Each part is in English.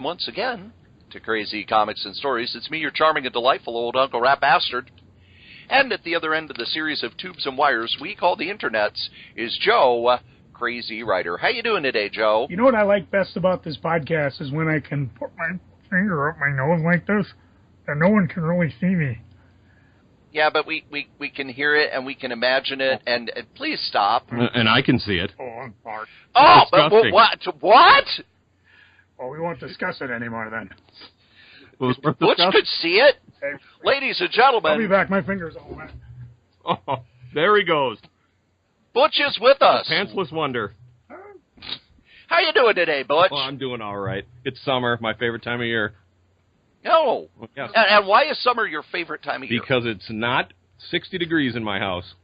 welcome once again to Crazy Comics and Stories. It's me, your charming and delightful old Uncle Rat Bastard. And at the other end of the series of tubes and wires we call the internets is Joe, Crazy Writer. How you doing today, Joe? You know what I like best about this podcast is when I can put my finger up my nose like this, and no one can really see me. Yeah, but we can hear it and we can imagine it, and please stop. And I can see it. Oh, I'm sorry. Oh, but what? What? Well, we won't discuss it anymore then. Well, Butch could see it. Hey, Ladies and gentlemen. I'll be back. My finger's all wet. Oh, there he goes. Butch is with us. Pantsless wonder. How you doing today, Butch? Well, I'm doing all right. It's summer, my favorite time of year. No. Well, yes. And why is summer your favorite time of year? Because it's not 60 degrees in my house.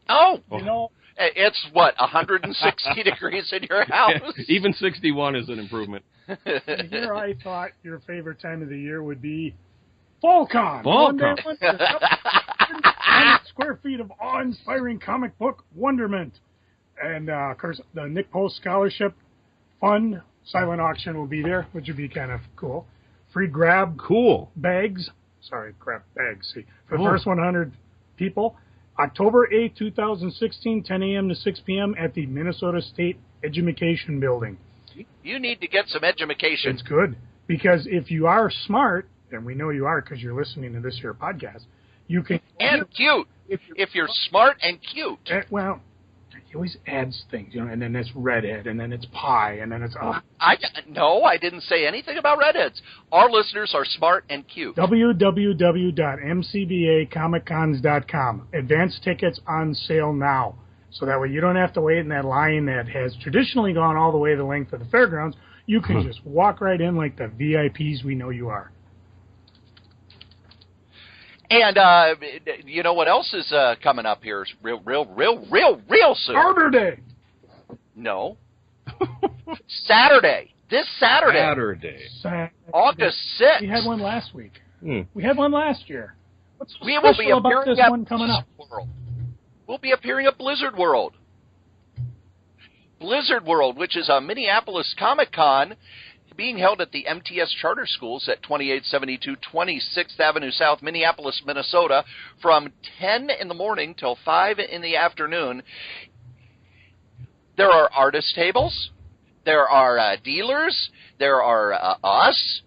Oh. You know, It's, 160 degrees in your house? Even 61 is an improvement. here I thought your favorite time of the year would be FallCon. FallCon. 100 square feet of awe-inspiring comic book wonderment. And, of course, the Nick Post Scholarship Fund silent auction will be there, which would be kind of cool. Free grab bags. Sorry, grab bags. See, for the first 100 people. October 8th, 2016, 10 a.m. to 6 p.m. at the Minnesota State Education Building. You need to get some education. It's good, because if you are smart, and we know you are because you're listening to this here podcast, you can... And cute. If you're smart and cute. Well, he always adds things, you know, and then it's redhead, and then it's pie, and then it's... No, I didn't say anything about redheads. Our listeners are smart and cute. www.mcbacomiccons.com. Advance tickets on sale now. So that way you don't have to wait in that line that has traditionally gone all the way the length of the fairgrounds. You can just walk right in like the VIPs we know you are. And, you know what else is coming up here real soon? Arbor Day! No. Saturday. This Saturday. Saturday. August 6th. We had one last week. We had one last year. What's so We will be special about appearing this at one coming up? World. We'll be appearing at Blizzard World. Blizzard World, which is a Minneapolis Comic Con, being held at the MTS Charter Schools at 2872 26th Avenue South, Minneapolis, Minnesota, from 10 in the morning till 5 in the afternoon. There are artist tables. There are dealers. There are us.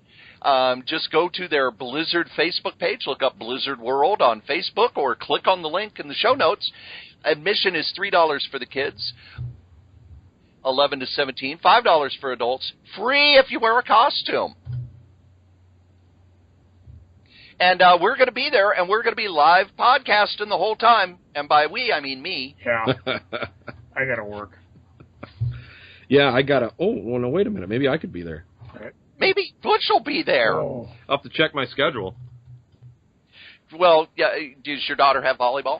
Just go to their Blizzard Facebook page, look up Blizzard World on Facebook, or click on the link in the show notes. Admission is $3 for the kids, 11 to 17, $5 for adults, free if you wear a costume. And we're going to be there, and we're going to be live podcasting the whole time. And by we, I mean me. Yeah. I got to work. Yeah, I gotta... Oh, well, no, wait a minute. Maybe I could be there. Maybe Butch will be there. Oh. I'll have to check my schedule. Well, yeah, does your daughter have volleyball?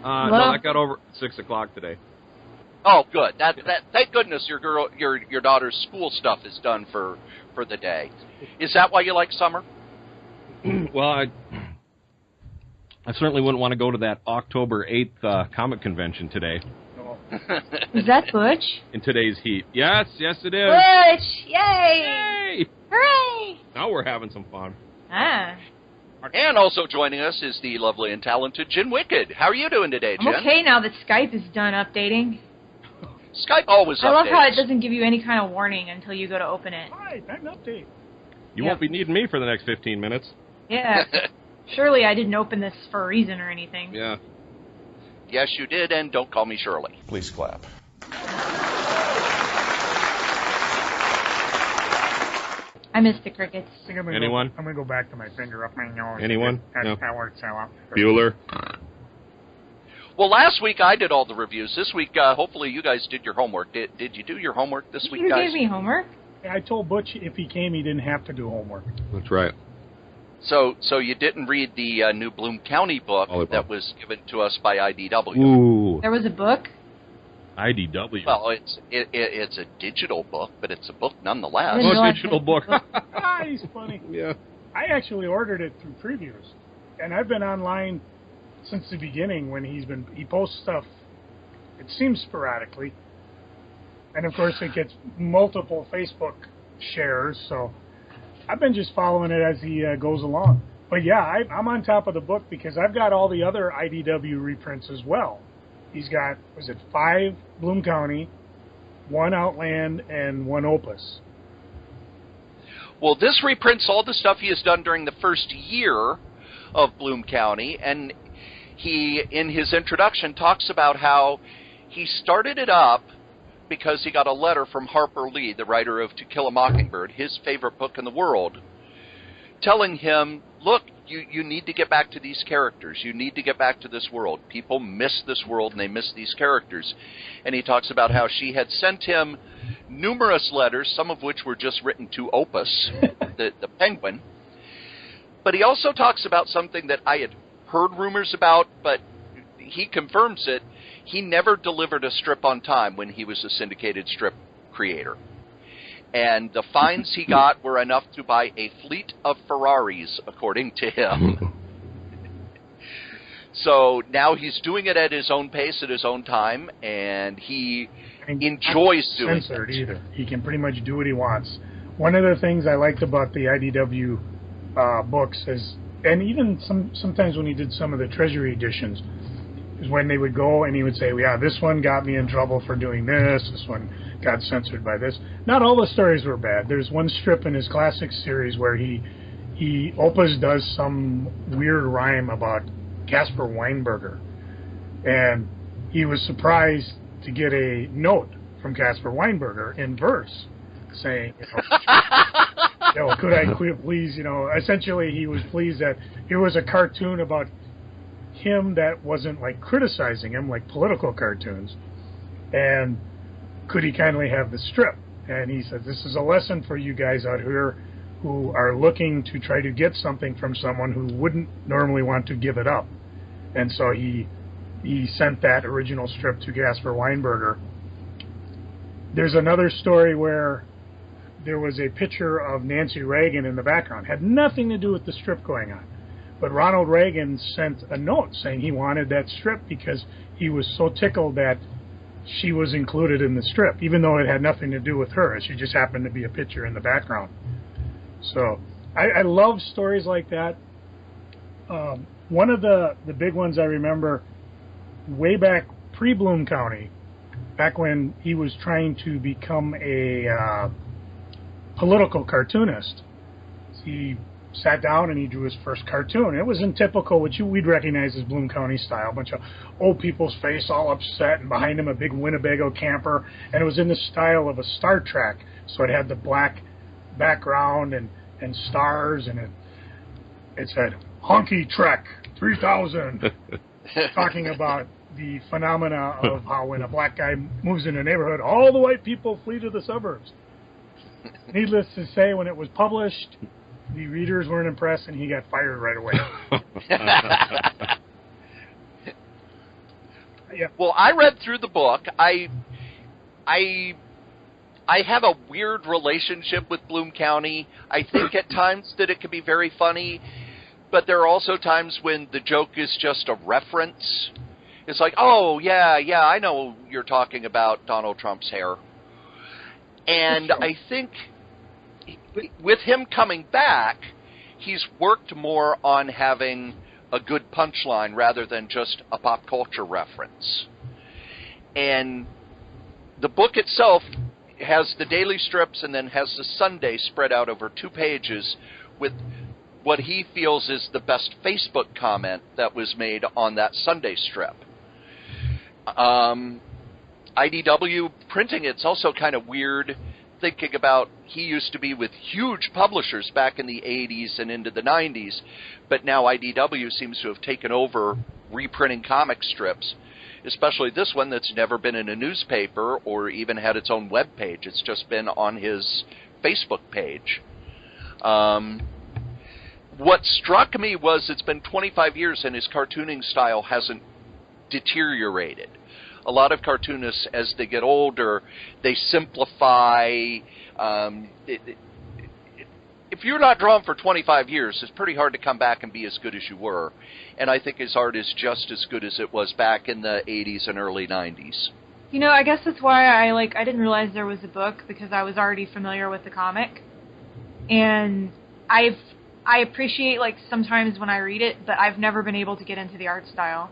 No, I got over at 6 o'clock today. Oh, good. That thank goodness your daughter's school stuff is done for the day. Is that why you like summer? Well, I certainly wouldn't want to go to that October 8th comic convention today. Is that Butch? In today's heat. Yes, it is. Butch! Yay! Yay! Hooray! Now we're having some fun. Ah. And also joining us is the lovely and talented Jen Wicked. How are you doing today, Jen? I'm okay now that Skype is done updating. Skype always updates. I love how it doesn't give you any kind of warning until you go to open it. Hi, time to update. You won't be needing me for the next 15 minutes. Yeah. Surely I didn't open this for a reason or anything. Yeah. Yes, you did, and don't call me Shirley. Please clap. I miss the crickets. I think I'm gonna Anyone? I'm going to go back to my finger up my nose. Anyone? No. That works out. Bueller. Well, last week I did all the reviews. This week, hopefully you guys did your homework. Did you do your homework this week, You guys? gave me homework. I told Butch if he came, he didn't have to do homework. That's right. So you didn't read the new Bloom County book that was given to us by IDW. Ooh. There was a book? IDW. Well, it's a digital book, but it's a book nonetheless. I didn't Oh, realize digital it was book. a He's funny. Yeah. I actually ordered it through previews, and I've been online since the beginning when he posts stuff. It seems sporadically, and of course it gets multiple Facebook shares. So I've been just following it as he goes along. But yeah, I'm on top of the book because I've got all the other IDW reprints as well. He's got, was it 5 Bloom County, 1 Outland, and 1 Opus. Well, this reprints all the stuff he has done during the first year of Bloom County, and he, in his introduction, talks about how he started it up because he got a letter from Harper Lee, the writer of To Kill a Mockingbird, his favorite book in the world, telling him, look, you need to get back to these characters. You need to get back to this world. People miss this world and they miss these characters. And he talks about how she had sent him numerous letters, some of which were just written to Opus, the Penguin. But he also talks about something that I had heard rumors about, but he confirms it. He never delivered a strip on time when he was a syndicated strip creator. And the fines he got were enough to buy a fleet of Ferraris, according to him. So now he's doing it at his own pace, at his own time, and he enjoys doing it. Censored either. He can pretty much do what he wants. One of the things I liked about the IDW books is, and even sometimes when he did some of the Treasury editions, is when they would go and he would say, yeah, this one got me in trouble for doing this one got censored by this. Not all the stories were bad. There's one strip in his classic series where Opus does some weird rhyme about Caspar Weinberger, and he was surprised to get a note from Caspar Weinberger in verse saying, could I please, essentially he was pleased that it was a cartoon about him that wasn't like criticizing him like political cartoons, and could he kindly have the strip? And he said, this is a lesson for you guys out here who are looking to try to get something from someone who wouldn't normally want to give it up. And so he sent that original strip to Caspar Weinberger. There's another story where there was a picture of Nancy Reagan in the background. Had nothing to do with the strip going on. But Ronald Reagan sent a note saying he wanted that strip because he was so tickled that she was included in the strip, even though it had nothing to do with her. She just happened to be a picture in the background. So I love stories like that. One of the big ones I remember way back pre-Bloom County, back when he was trying to become a political cartoonist, he sat down and he drew his first cartoon. It was in typical, what we'd recognize as Bloom County style, a bunch of old people's face all upset, and behind him a big Winnebago camper, and it was in the style of a Star Trek, so it had the black background and stars, and it said, Honky Trek 3000, talking about the phenomena of how when a black guy moves in a neighborhood, all the white people flee to the suburbs. Needless to say, when it was published, the readers weren't impressed, and he got fired right away. Yeah. Well, I read through the book. I have a weird relationship with Bloom County. I think at times that it can be very funny, but there are also times when the joke is just a reference. It's like, oh, yeah, I know you're talking about Donald Trump's hair. And I think with him coming back, he's worked more on having a good punchline rather than just a pop culture reference. And the book itself has the daily strips and then has the Sunday spread out over 2 pages with what he feels is the best Facebook comment that was made on that Sunday strip. IDW printing it's also kind of weird thinking about he used to be with huge publishers back in the 80s and into the 90s, but now IDW seems to have taken over reprinting comic strips, especially this one that's never been in a newspaper or even had its own web page. It's just been on his Facebook page. What struck me was it's been 25 years and his cartooning style hasn't deteriorated. A lot of cartoonists, as they get older, they simplify. If you're not drawn for 25 years, it's pretty hard to come back and be as good as you were. And I think his art is just as good as it was back in the 80s and early 90s. I guess that's why I didn't realize there was a book, because I was already familiar with the comic. and I appreciate, like, sometimes when I read it, but I've never been able to get into the art style.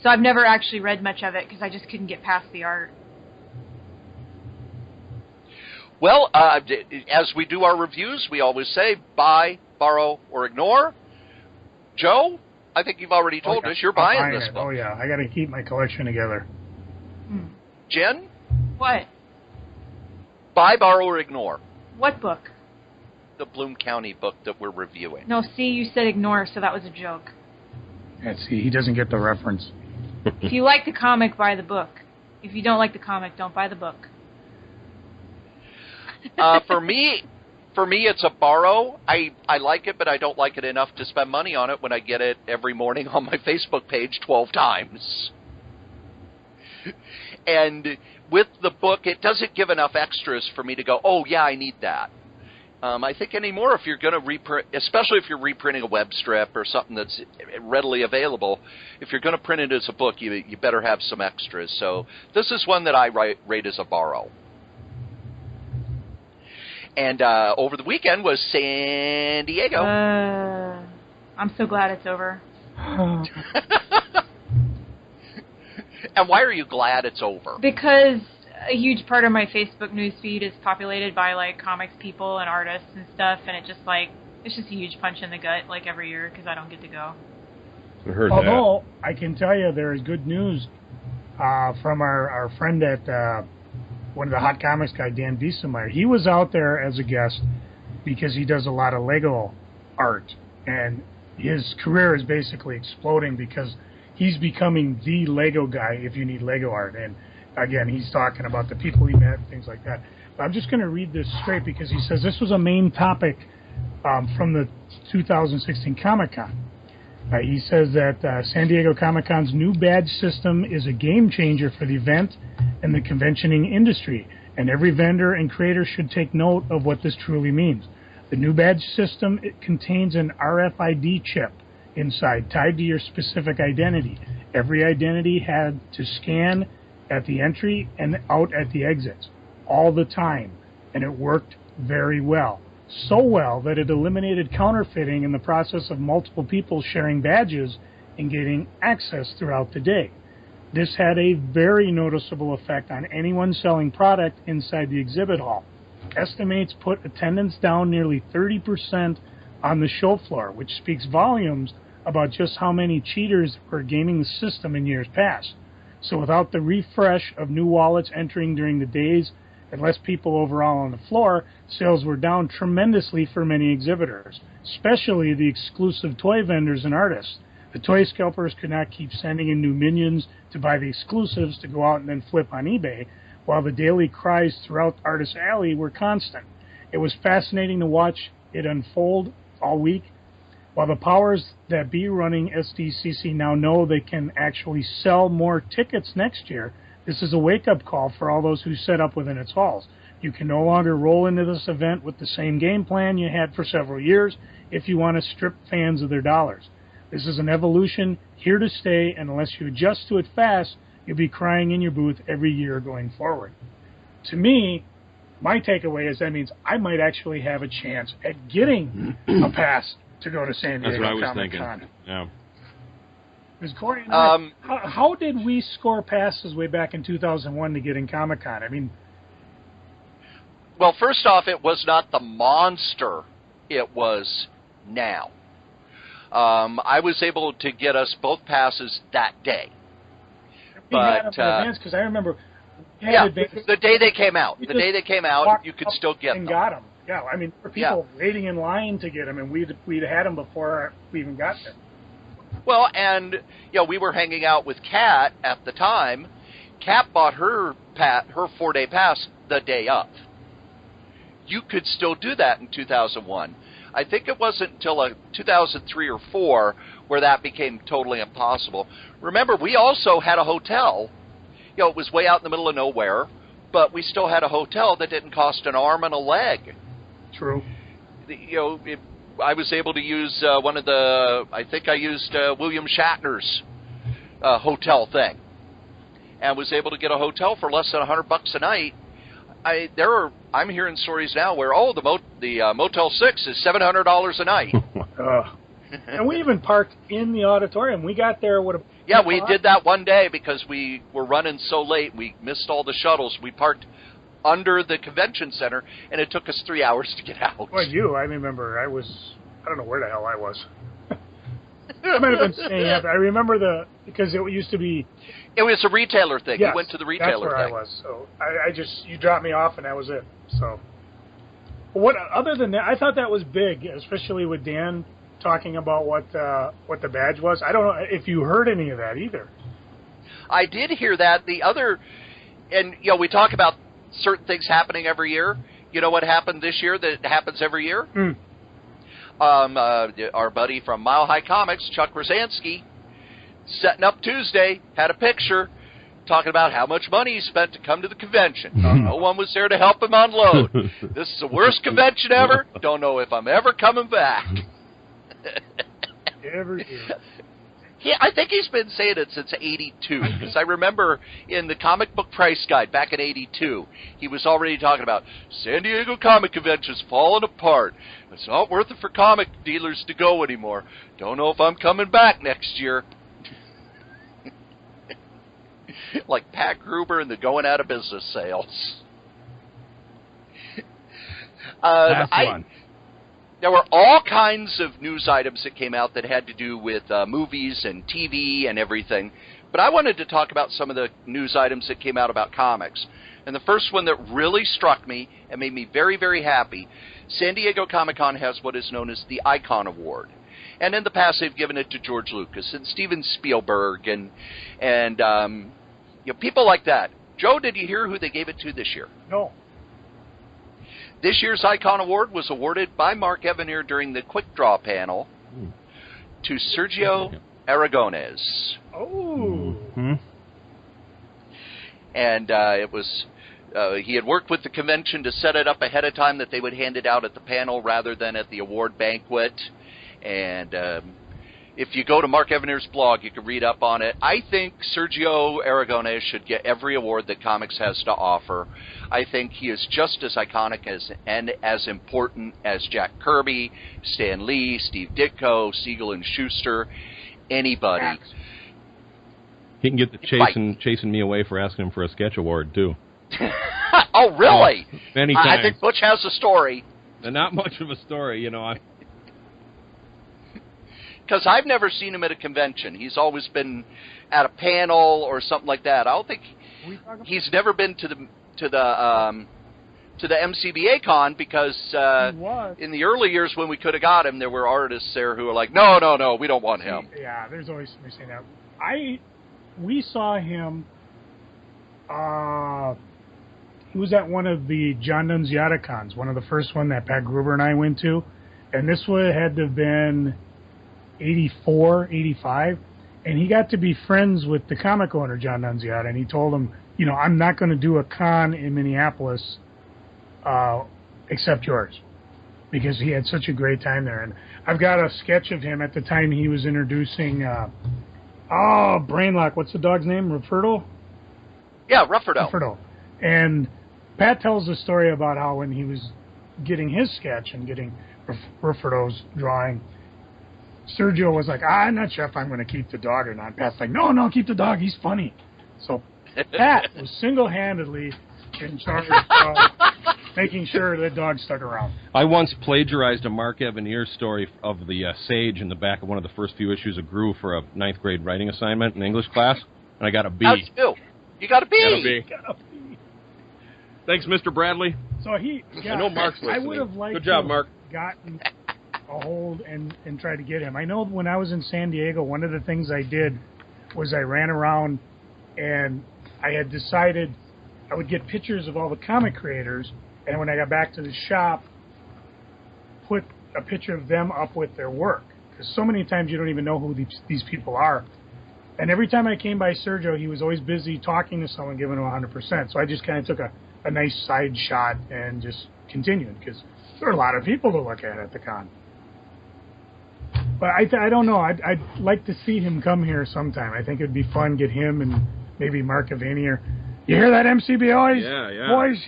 So I've never actually read much of it because I just couldn't get past the art. Well, as we do our reviews, we always say buy, borrow, or ignore. Joe, I think you've already told us you're buying this book. Oh, yeah. I got to keep my collection together. Jen? What? Buy, borrow, or ignore. What book? The Bloom County book that we're reviewing. No, see, you said ignore, so that was a joke. Yeah, see, he doesn't get the reference. If you like the comic, buy the book. If you don't like the comic, don't buy the book. For me, it's a borrow. I like it, but I don't like it enough to spend money on it when I get it every morning on my Facebook page 12 times. And with the book, it doesn't give enough extras for me to go, oh, yeah, I need that. I think anymore, if you're going to reprint, especially if you're reprinting a web strip or something that's readily available, if you're going to print it as a book, you better have some extras. So this is one that I rate as a borrow. And over the weekend was San Diego. I'm so glad it's over. And why are you glad it's over? Because a huge part of my Facebook newsfeed is populated by, like, comics people and artists and stuff, and it's just a huge punch in the gut, like, every year, because I don't get to go. I heard Although, I can tell you there is good news from our friend at one of the Hot Comics guy, Dan Biesemeyer. He was out there as a guest because he does a lot of Lego art, and his career is basically exploding because he's becoming the Lego guy if you need Lego art. And again, he's talking about the people he met and things like that. But I'm just going to read this straight because he says this was a main topic from the 2016 Comic-Con. He says that San Diego Comic-Con's new badge system is a game changer for the event and the conventioning industry, and every vendor and creator should take note of what this truly means. The new badge system, it contains an RFID chip inside tied to your specific identity. Every identity had to scan at the entry and out at the exits all the time, and it worked very well. So well that it eliminated counterfeiting in the process of multiple people sharing badges and getting access throughout the day. This had a very noticeable effect on anyone selling product inside the exhibit hall. Estimates put attendance down nearly 30% on the show floor, which speaks volumes about just how many cheaters were gaming the system in years past. So without the refresh of new wallets entering during the days and less people overall on the floor, sales were down tremendously for many exhibitors, especially the exclusive toy vendors and artists. The toy scalpers could not keep sending in new minions to buy the exclusives to go out and then flip on eBay, while the daily cries throughout Artist Alley were constant. It was fascinating to watch it unfold all week. While the powers that be running SDCC now know they can actually sell more tickets next year, this is a wake-up call for all those who set up within its halls. You can no longer roll into this event with the same game plan you had for several years if you want to strip fans of their dollars. This is an evolution here to stay, and unless you adjust to it fast, you'll be crying in your booth every year going forward. To me, my takeaway is that means I might actually have a chance at getting a pass to go to San Diego Comic Con. That's what I was thinking. Yeah. Because Cory and I, how did we score passes way back in 2001 to get in Comic Con? I mean, well, first off, it was not the monster it was now. I was able to get us both passes that day. But because I remember, the day they came out, you could still get them. And got them. Yeah, I mean, there were people waiting in line to get them, and we'd had them before we even got there. Well, and we were hanging out with Kat at the time. Kat bought her 4-day pass the day of. You could still do that in 2001. I think it wasn't until 2003 or 4 where that became totally impossible. Remember, we also had a hotel. It was way out in the middle of nowhere, but we still had a hotel that didn't cost an arm and a leg. True. I was able to use I think I used William Shatner's hotel thing, and was able to get a hotel for less than $100 a night I'm hearing stories now where the Motel 6 is $700 a night. And we even parked in the auditorium. We got there Yeah, we did that one day because we were running so late. We missed all the shuttles. We parked under the convention center, and it took us 3 hours to get out. Well, I remember I don't know where the hell I was. I might have been staying up. I remember because it used to be... It was a retailer thing. Yes, you went to the retailer that's where thing. I was. So you dropped me off, and that was it. So, other than that, I thought that was big, especially with Dan talking about what the badge was. I don't know if you heard any of that either. I did hear that. And we talk about certain things happening every year. You know what happened this year that happens every year? Our buddy from Mile High Comics, Chuck Rosansky, setting up Tuesday, had a picture talking about how much money he spent to come to the convention. No one was there to help him unload. This is the worst convention ever. Don't know if I'm ever coming back. Every year. Yeah, I think he's been saying it since '82, because I remember in the comic book price guide back in '82, he was already talking about San Diego Comic Convention's falling apart. It's not worth it for comic dealers to go anymore. Don't know if I'm coming back next year. Like Pat Gruber and the going out of business sales. That's one. There were all kinds of news items that came out that had to do with movies and TV and everything. But I wanted to talk about some of the news items that came out about comics. And the first one that really struck me and made me very, very happy, San Diego Comic Con has what is known as the Icon Award. And in the past, they've given it to George Lucas and Steven Spielberg and people like that. Joe, did you hear who they gave it to this year? No. This year's Icon Award was awarded by Mark Evanier during the Quick Draw panel to Sergio Aragones. Oh. Mm-hmm. And it was he had worked with the convention to set it up ahead of time that they would hand it out at the panel rather than at the award banquet. And if you go to Mark Evanier's blog, you can read up on it. I think Sergio Aragones should get every award that comics has to offer. I think he is just as iconic and as important as Jack Kirby, Stan Lee, Steve Ditko, Siegel and Schuster, anybody. He can get the chasing me away for asking him for a sketch award, too. Oh, really? Many times. I think Butch has a story. Not much of a story, Because I've never seen him at a convention. He's always been at a panel or something like that. I don't think he's never been to the MCBA con because in the early years when we could have got him, there were artists there who were like, no, we don't want him. Yeah, there's always somebody saying that. We saw him. He was at one of the John Nunziata cons, one of the first one that Pat Gruber and I went to, and this had to have been 84, 85, and he got to be friends with the comic owner, John Nunziata, and he told him, I'm not going to do a con in Minneapolis except yours, because he had such a great time there. And I've got a sketch of him at the time he was introducing, Brainlock, what's the dog's name, Rufferdo? Yeah, Rufferdo. And Pat tells the story about how when he was getting his sketch and getting Rufferdo's drawing, Sergio was like, I'm not sure if I'm going to keep the dog or not. Pat's like, no, keep the dog. He's funny. So Pat was single-handedly in charge of making sure the dog stuck around. I once plagiarized a Mark Evanier story of the sage in the back of one of the first few issues of Gru for a 9th grade writing assignment in English class, and I got a B. How'd you do? You got a B. Got a B. Thanks, Mr. Bradley. So I know Mark's listening. I would have liked Good job, to Mark. have gotten a hold and try to get him. I know when I was in San Diego, one of the things I did was I ran around and I had decided I would get pictures of all the comic creators, and when I got back to the shop, put a picture of them up with their work. Because so many times you don't even know who these people are. And every time I came by Sergio, he was always busy talking to someone, giving him 100%. So I just kind of took a nice side shot and just continued, because there were a lot of people to look at the con. But I don't know. I'd like to see him come here sometime. I think it'd be fun, get him and maybe Mark Evanier. You hear that, MCBOs? Yeah. Boys,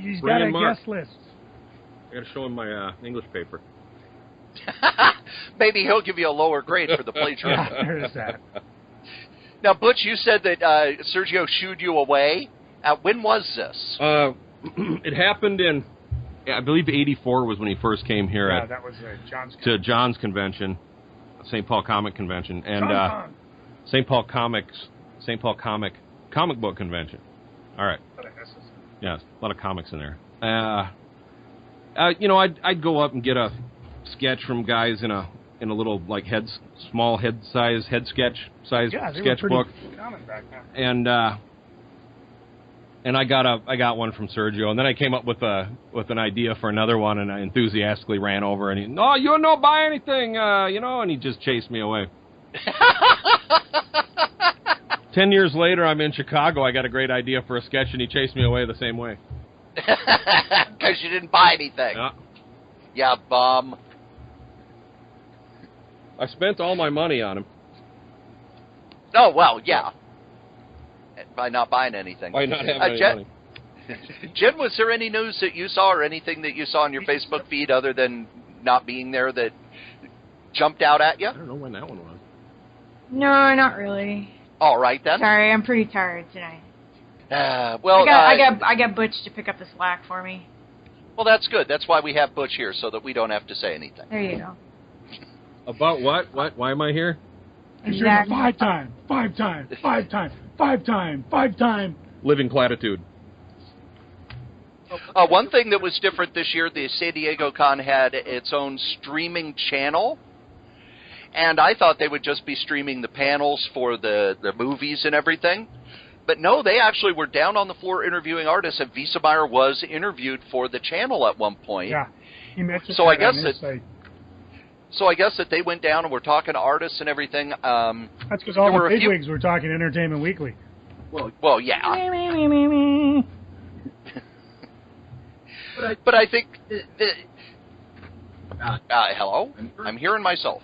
he's got a guest list. I got to show him my English paper. Maybe he'll give you a lower grade for the plagiarism. Yeah, there's that. Now, Butch, you said that Sergio shooed you away. When was this? It happened in, I believe, '84 was when he first came here that was John's to John's convention, St. Paul Comic Convention, and St. Paul Comic Book Convention. All right. Yeah, a lot of comics in there. I'd go up and get a sketch from guys in a little like small head sketch sketchbook, and I got one from Sergio, and then I came up with an idea for another one, and I enthusiastically ran over, and you don't buy anything, and he just chased me away. 10 years later, I'm in Chicago. I got a great idea for a sketch, and he chased me away the same way. Because you didn't buy anything. Yeah, bum. I spent all my money on him. Oh, well, yeah. By not buying anything. By not having any money. Jen, was there any news that you saw or anything that you saw on your Facebook feed other than not being there that jumped out at you? I don't know when that one was. No, not really. All right, then. Sorry, I'm pretty tired tonight. Well, I got Butch to pick up the slack for me. Well, that's good. That's why we have Butch here, so that we don't have to say anything. There you go. About what? What? Why am I here? Exactly. Five time. Living platitude. One thing that was different this year, the San Diego Con had its own streaming channel. And I thought they would just be streaming the panels for the movies and everything. But no, they actually were down on the floor interviewing artists, and Wiesemeyer was interviewed for the channel at one point. Yeah. He mentioned so I guess that they went down and were talking to artists and everything. That's because all the bigwigs were talking Entertainment Weekly. Well, yeah. But I think... hello? I'm hearing myself.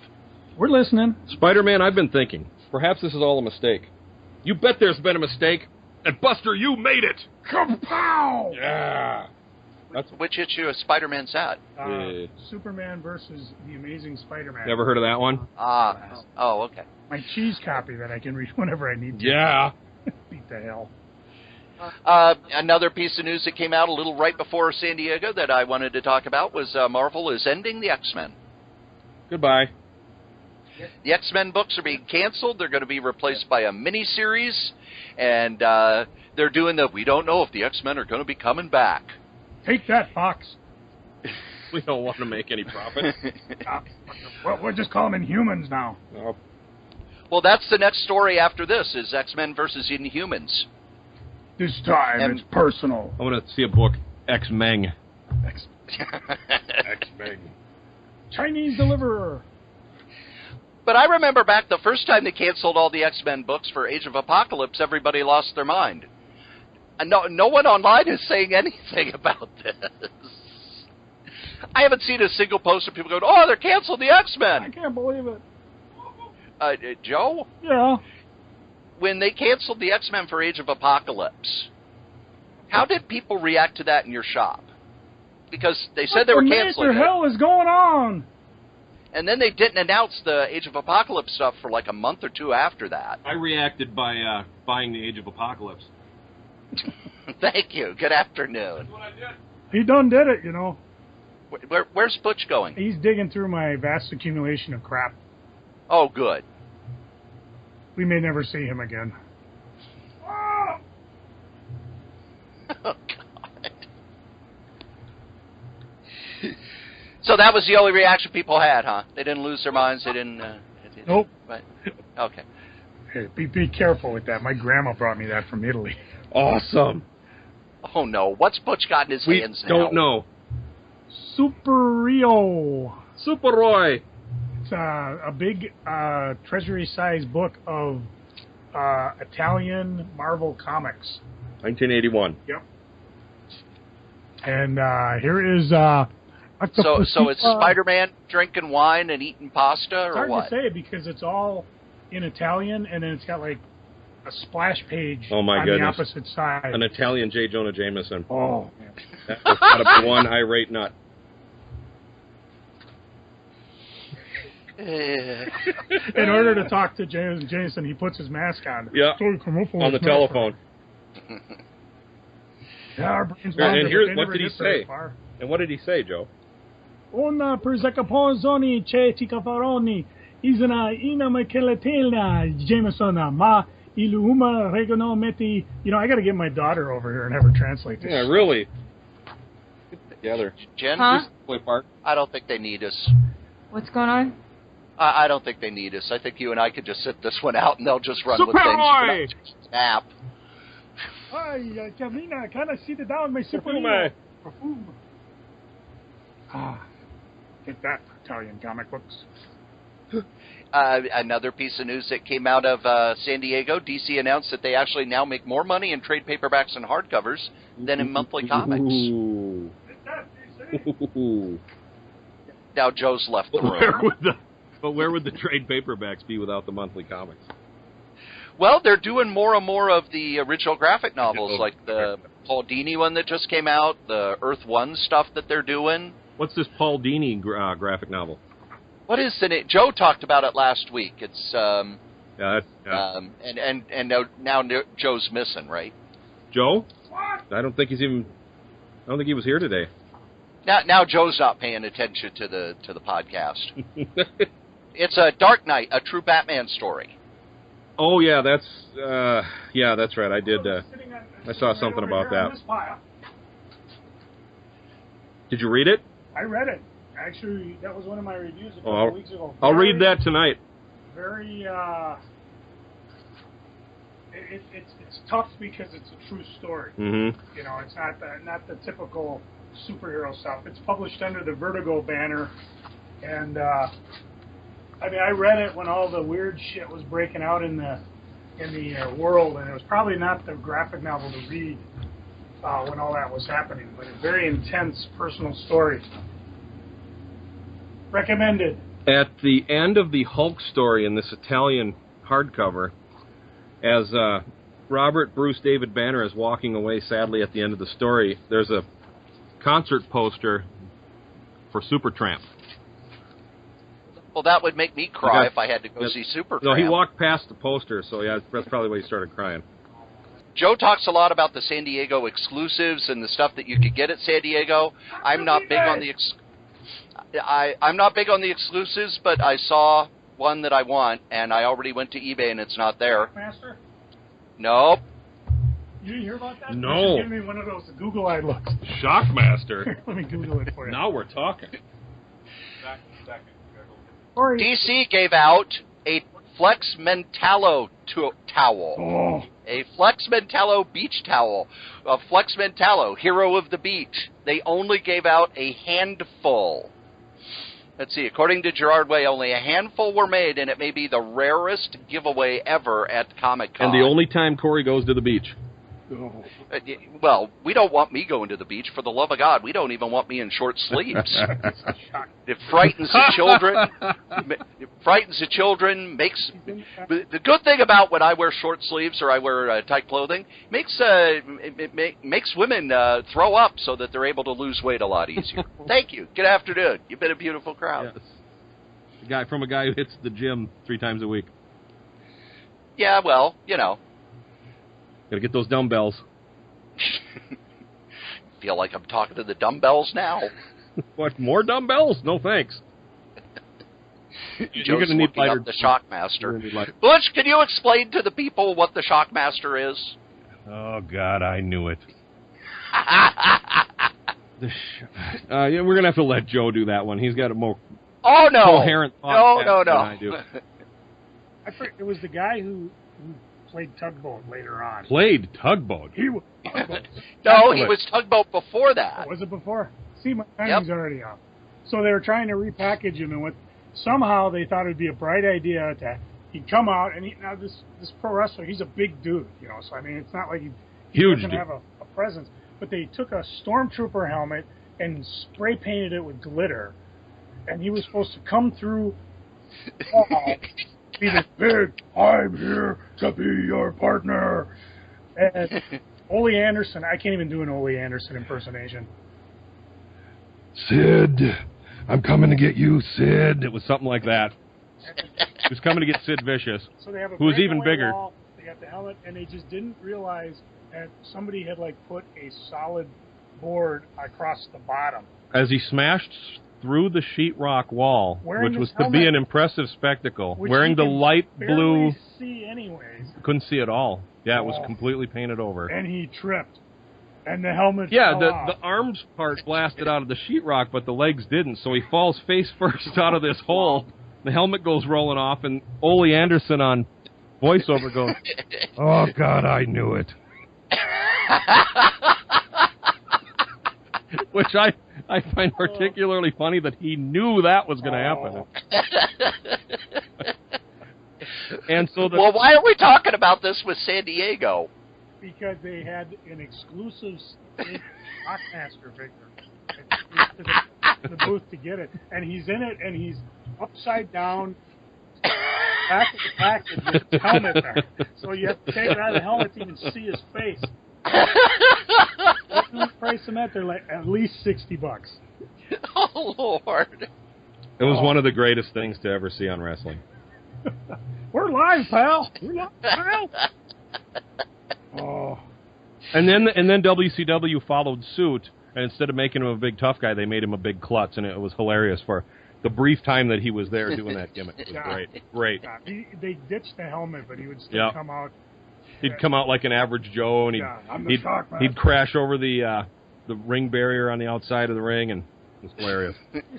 We're listening. Spider-Man, I've been thinking. Perhaps this is all a mistake. You bet there's been a mistake. And Buster, you made it! Kapow! Yeah! Which issue of Spider-Man's that? Superman versus the Amazing Spider-Man. Never heard of that one? Oh, okay. My cheese copy that I can read whenever I need to. Yeah. Beat the hell. Another piece of news that came out a little right before San Diego that I wanted to talk about was Marvel is ending the X-Men. Goodbye. The X-Men books are being canceled. They're going to be replaced by a mini-series. And they're doing we don't know if the X-Men are going to be coming back. Take that, Fox. We don't want to make any profit. We'll just call them Inhumans now. Oh. Well, that's the next story after this, is X-Men versus Inhumans. This time it's personal. I want to see a book, X-Meng. X-Meng. Chinese deliverer. But I remember back the first time they canceled all the X-Men books for Age of Apocalypse, everybody lost their mind. And no one online is saying anything about this. I haven't seen a single post of people going, oh, they're canceled the X-Men. I can't believe it. Joe? Yeah? When they canceled the X-Men for Age of Apocalypse, how did people react to that in your shop? Because they said they were canceling it. What the hell is going on? And then they didn't announce the Age of Apocalypse stuff for like a month or two after that. I reacted by buying the Age of Apocalypse. Thank you. Good afternoon. That's what I did. He done did it, you know. Where's Butch going? He's digging through my vast accumulation of crap. Oh, good. We may never see him again. Oh, God. So that was the only reaction people had, huh? They didn't lose their minds? They didn't... Nope. Right. Okay. Hey, be careful with that. My grandma brought me that from Italy. Awesome. Oh, no. What's Butch got in his hands now? We don't know. Superio. Superroy. It's a big treasury-sized book of Italian Marvel comics. 1981. Yep. And here is... So it's Spider-Man drinking wine and eating pasta, or what? It's what? hard to say because it's all in Italian, and then it's got like splash page Oh, my on goodness. the opposite side. An Italian J. Jonah Jameson. Oh, man. That was gotta be one irate nut. In order to talk to Jameson, he puts his mask on. Yeah, So come up on the telephone. Yeah, our brains And wander, here's but they what never did he get very say? far. And what did he say, Joe? Una per zaccaponzoni c'è ticafaroni. Isana ina makeletela Jameson ma iluma regano meti. You know, I got to get my daughter over here and have her translate this. Yeah, really. Get together. Jen, Huh? Play part. I don't think they need us. What's going on? I don't think they need us. I think you and I could just sit this one out, and they'll just run with Superboy! things. Snap. Hi, Camina, can I sit down, my super Perfume. Ah, get that for Italian comic books. Another piece of news that came out of San Diego, DC announced that they actually now make more money in trade paperbacks and hardcovers than in monthly comics. Ooh. Ooh. Now Joe's left the room. Where would the trade paperbacks be without the monthly comics? Well, they're doing more and more of the original graphic novels, like the Paul Dini one that just came out, the Earth One stuff that they're doing. What's this Paul Dini graphic novel? What is the name? Joe talked about it last week. It's Yeah. and now Joe's missing, right? Joe? I don't think he was here today. Now Joe's not paying attention to the podcast. It's a Dark Knight, a true Batman story. Oh yeah, that's right. I did. I saw something about that. Did you read it? I read it. Actually, that was one of my reviews a couple weeks ago. I'll read that tonight. Very, it's tough because it's a true story. Mm-hmm. You know, it's not the typical superhero stuff. It's published under the Vertigo banner, and I mean, I read it when all the weird shit was breaking out in the world, and it was probably not the graphic novel to read when all that was happening, but a very intense personal story. Recommended. At the end of the Hulk story in this Italian hardcover, as Robert Bruce David Banner is walking away sadly at the end of the story, there's a concert poster for Supertramp. Well, that would make me cry if I had to go see Supertramp. No, he walked past the poster, so yeah, that's probably why he started crying. Joe talks a lot about the San Diego exclusives and the stuff that you could get at San Diego. I'm not big on the I'm not big on the exclusives, but I saw one that I want, and I already went to eBay, and it's not there. Master? Nope. You didn't hear about that? No. Give me one of those Google-eyed looks. Shockmaster. Let me Google it for you. Now we're talking. DC gave out a Flex Mentallo towel. Oh. A Flex Mentallo beach towel. A Flex Mentallo, hero of the beach. They only gave out a handful. Let's see, according to Gerard Way, only a handful were made, and it may be the rarest giveaway ever at Comic-Con. And the only time Cory goes to the beach. Oh. Well, we don't want me going to the beach. For the love of God, we don't even want me in short sleeves. It frightens the children. It frightens the children. The good thing about when I wear short sleeves or I wear tight clothing makes women throw up so that they're able to lose weight a lot easier. Thank you. Good afternoon. You've been a beautiful crowd. Yes. A guy who hits the gym 3 times a week. Yeah, well, you know. Gotta get those dumbbells. Feel like I'm talking to the dumbbells now. What, more dumbbells? No thanks. You're going to need up the Shockmaster. Butch, can you explain to the people what the Shockmaster is? Oh, God, I knew it. Yeah, we're going to have to let Joe do that one. He's got a more coherent thought than I do. I forget, it was the guy who played Tugboat later on. Played Tugboat? He was No, he was Tugboat before that. Oh, was it before? See, my timing's already off. So they were trying to repackage him, and somehow they thought it would be a bright idea to he'd come out, and now this pro wrestler, he's a big dude, you know, so I mean, it's not like he doesn't have a presence. But they took a stormtrooper helmet and spray painted it with glitter, and he was supposed to come through be this big, I'm here to be your partner. And Ole Anderson, I can't even do an Ole Anderson impersonation. Sid, I'm coming to get you, Sid. It was something like that. He was coming to get Sid Vicious, so they have a who was even breakaway bigger. Wall, they got the helmet, and they just didn't realize that somebody had like put a solid board across the bottom. As he smashed through the sheetrock wall, Wearing which was this to be helmet, an impressive spectacle, which wearing you the can light blue... barely see anyways. Couldn't see it all. Yeah, it was Oh. completely painted over. And he tripped. And the helmet Yeah, fell off. the arms part blasted out of the sheetrock, but the legs didn't, so he falls face first out of this hole. The helmet goes rolling off, and Ole Anderson on voiceover goes, "Oh, God, I knew it." Which I find particularly funny that he knew that was going to happen. And so well, why are we talking about this with San Diego? Because they had an exclusive Rockmaster figure to the booth to get it. And he's in it, and he's upside down, back of the package with his helmet back. So you have to take it out of the helmet to even see his face. What do we price them at? They're like at least $60. Oh, Lord. it was one of the greatest things to ever see on wrestling. We're live, pal. We're live, pal. Oh. And then WCW followed suit, and instead of making him a big tough guy, they made him a big klutz, and it was hilarious for the brief time that he was there doing that gimmick. It was great. Yeah, they ditched the helmet, but he would still come out. He'd come out like an average Joe, and he'd crash over the ring barrier on the outside of the ring, and it was hilarious.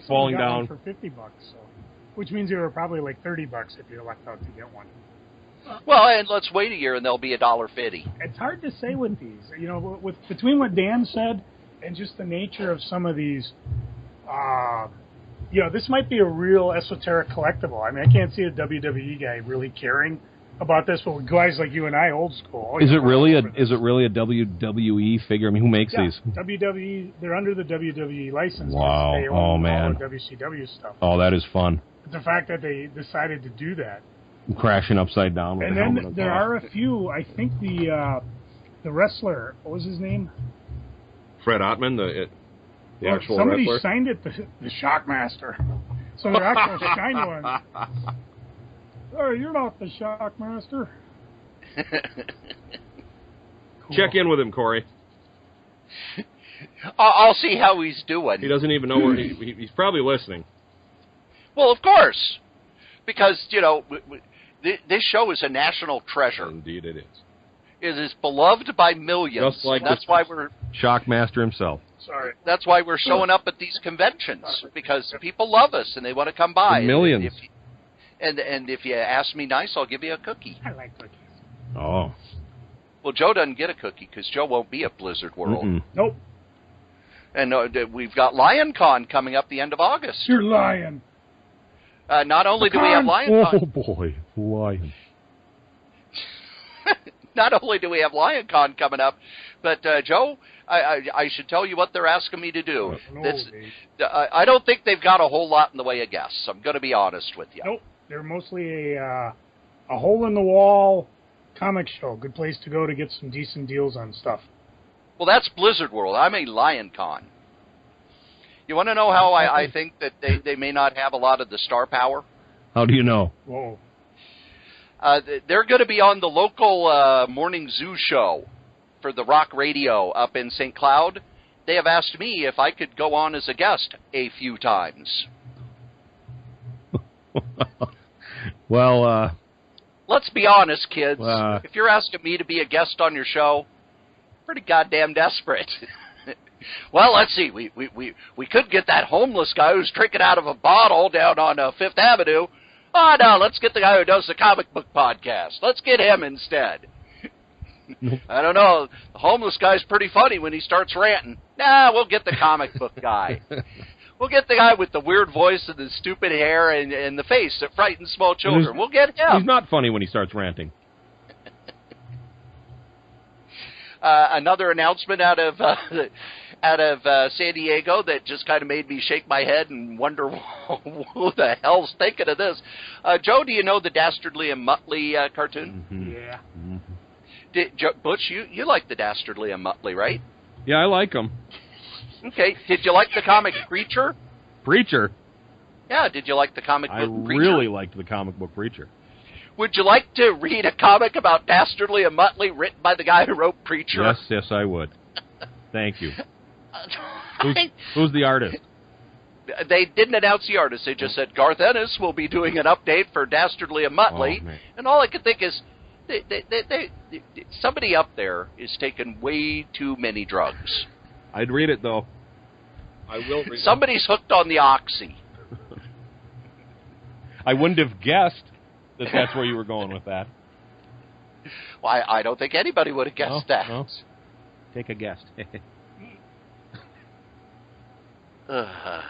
Falling down for $50, so, which means they were probably like $30 if you lucked out to get one. Well, and let's wait a year, and they'll be $1.50. It's hard to say with these, between what Dan said and just the nature of some of these. This might be a real esoteric collectible. I mean, I can't see a WWE guy really caring about this, but with guys like you and I, old school. Is it really a WWE figure? I mean, who makes these? WWE. They're under the WWE license. Wow! They own man! All the WCW stuff. Oh, that is fun. The fact that they decided to do that. Crashing upside down with and the then helmet there on. are a few. I think the wrestler, what was his name? Fred Ottman, the actual somebody wrestler. signed it, the Shockmaster. So they're actual shiny ones. Hey, you're not the Shockmaster. Cool. Check in with him, Corey. I'll see how he's doing. He doesn't even know where he's probably listening. Well, of course, because this show is a national treasure. Indeed, it is. It is beloved by millions. Just like that's why we're Shockmaster himself. Sorry. That's why we're showing up at these conventions, because people love us and they want to come by. The millions. And if you ask me nice, I'll give you a cookie. I like cookies. Oh. Well, Joe doesn't get a cookie because Joe won't be at Blizzard World. Mm-mm. Nope. And we've got LionCon coming up the end of August. You're lying. Not only do we have LionCon... Oh, boy. Lion. Not only do we have LionCon coming up, but, Joe, I should tell you what they're asking me to do. I don't think they've got a whole lot in the way of guests. I'm going to be honest with you. Nope. They're mostly a hole-in-the-wall comic show. Good place to go to get some decent deals on stuff. Well, that's Blizzard World. I mean LionCon. You want to know how I think that they may not have a lot of the star power? How do you know? Whoa. They're going to be on the local morning zoo show for the rock radio up in St. Cloud. They have asked me if I could go on as a guest a few times. Well, let's be honest, kids. If you're asking me to be a guest on your show, pretty goddamn desperate. Well, let's see. We could get that homeless guy who's drinking out of a bottle down on Fifth Avenue. Oh, no, let's get the guy who does the comic book podcast. Let's get him instead. I don't know. The homeless guy's pretty funny when he starts ranting. Nah, we'll get the comic book guy. We'll get the guy with the weird voice and the stupid hair and the face that frightens small children. We'll get him. He's not funny when he starts ranting. Another announcement out of San Diego that just kind of made me shake my head and wonder who the hell's thinking of this. Joe, do you know the Dastardly and Muttley cartoon? Mm-hmm. Yeah. Mm-hmm. Butch, you like the Dastardly and Muttley, right? Yeah, I like them. Okay. Did you like the comic Preacher? Preacher? Yeah, did you like the comic book Preacher? I really liked the comic book Preacher. Would you like to read a comic about Dastardly and Muttley written by the guy who wrote Preacher? Yes, I would. Thank you. Who's the artist? They didn't announce the artist. They just said Garth Ennis will be doing an update for Dastardly and Muttley. Oh, and all I could think is, somebody up there is taking way too many drugs. I'd read it, though. I will read it. Somebody's hooked on the oxy. I wouldn't have guessed that that's where you were going with that. Well, I don't think anybody would have guessed that. No. Take a guess. Now,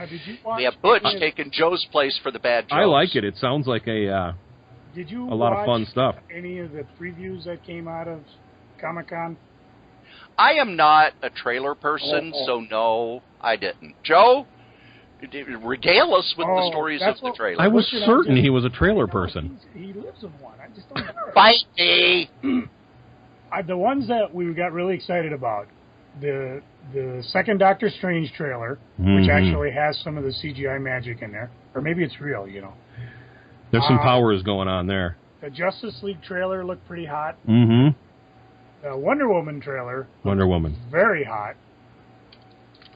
did you watch We have Butch taking Joe's place for the bad jokes. I like it. It sounds like a lot of fun stuff. Any of the previews that came out of Comic-Con? I am not a trailer person, so no, I didn't. Joe, regale us with the stories of the trailer. I was certain he was a trailer person. He lives in one. I just don't know. Fight me! The ones that we got really excited about, the second Doctor Strange trailer, which actually has some of the CGI magic in there, or maybe it's real, you know. There's some powers going on there. The Justice League trailer looked pretty hot. Mm-hmm. The Wonder Woman trailer. Wonder Woman. Very hot.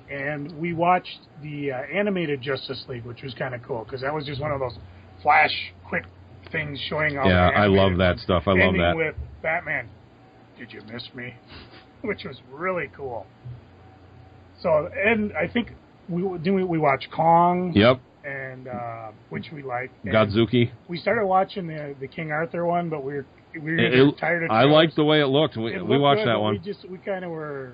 And we watched the animated Justice League, which was kind of cool, because that was just one of those flash, quick things showing off. Yeah, I love that stuff. I love that. Ending with Batman, did you miss me? Which was really cool. So, and I think we watched Kong. Yep. And which we liked. Godzuki. We started watching the King Arthur one, but we were tired of. I liked the way it looked. We watched good, that one. We kind of were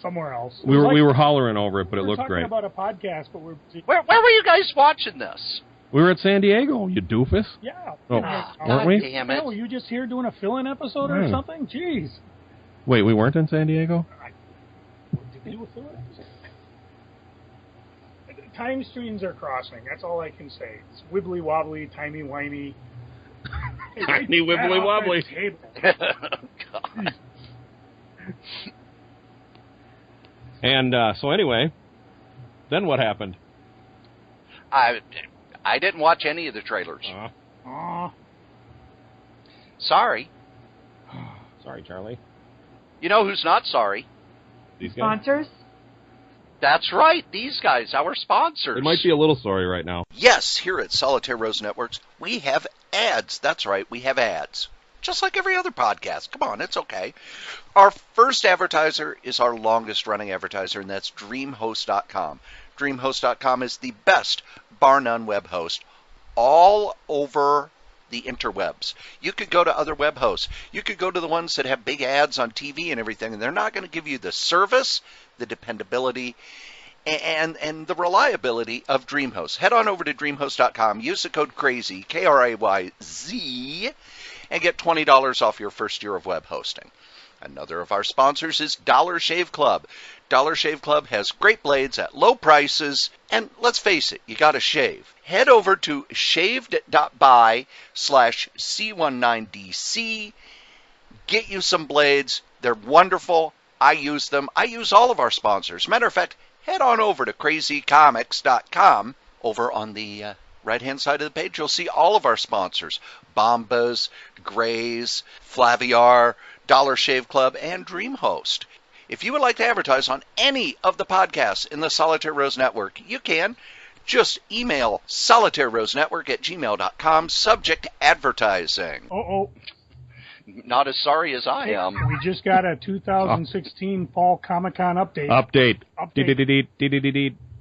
somewhere else. We were hollering over it, but it looked great. We were talking about a podcast, but we're. Where were you guys watching this? We were at San Diego, you doofus. Yeah. Oh, weren't we? Damn it! No, were you just here doing a fill-in episode or something? Jeez. Wait, we weren't in San Diego? Did we do a fill-in episode? Time streams are crossing. That's all I can say. It's wibbly wobbly, timey wimey. Tiny wibbly wobbly. God. And so anyway, then what happened? I didn't watch any of the trailers. Sorry. Sorry, Charlie. You know who's not sorry? These guys? Sponsors? That's right, these guys, our sponsors. They might be a little sorry right now. Yes, here at Solitaire Rose Networks, we have ads. That's right, we have ads. Just like every other podcast. Come on, it's okay. Our first advertiser is our longest-running advertiser, and that's DreamHost.com. DreamHost.com is the best, bar none, web host all over the interwebs. You could go to other web hosts. You could go to the ones that have big ads on TV and everything, and they're not going to give you the service, the dependability, and the reliability of DreamHost. Head on over to DreamHost.com, use the code CRAZY, KRAYZ, and get $20 off your first year of web hosting. Another of our sponsors is Dollar Shave Club. Dollar Shave Club has great blades at low prices, and let's face it, you gotta shave. Head over to shaved.by/C19DC. Get you some blades. They're wonderful. I use them. I use all of our sponsors. Matter of fact, head on over to crazycomics.com. Over on the right-hand side of the page, you'll see all of our sponsors. Bombas, Grays, Flaviar, Dollar Shave Club, and DreamHost. If you would like to advertise on any of the podcasts in the Solitaire Rose Network, you can. Just email solitairerosenetwork@gmail.com, subject advertising. Not as sorry as I am. We just got a 2016 Fall Comic-Con update. Update.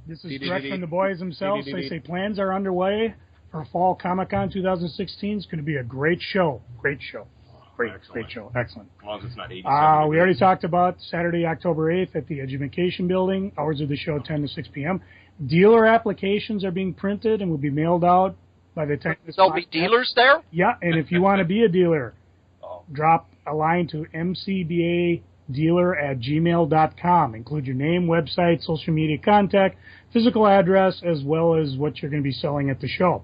This is direct from the boys themselves. They say plans are underway for Fall Comic-Con 2016. It's going to be a great show. Great show. Great show. Excellent. As long as it's not 87. We already talked about Saturday, October 8th at the Education Building. Hours of the show, 10 to 6 p.m. Dealer applications are being printed and will be mailed out by the time this There'll be dealers there? Yeah, and if you want to be a dealer, drop a line to mcbadealer@gmail.com. Include your name, website, social media contact, physical address, as well as what you're going to be selling at the show.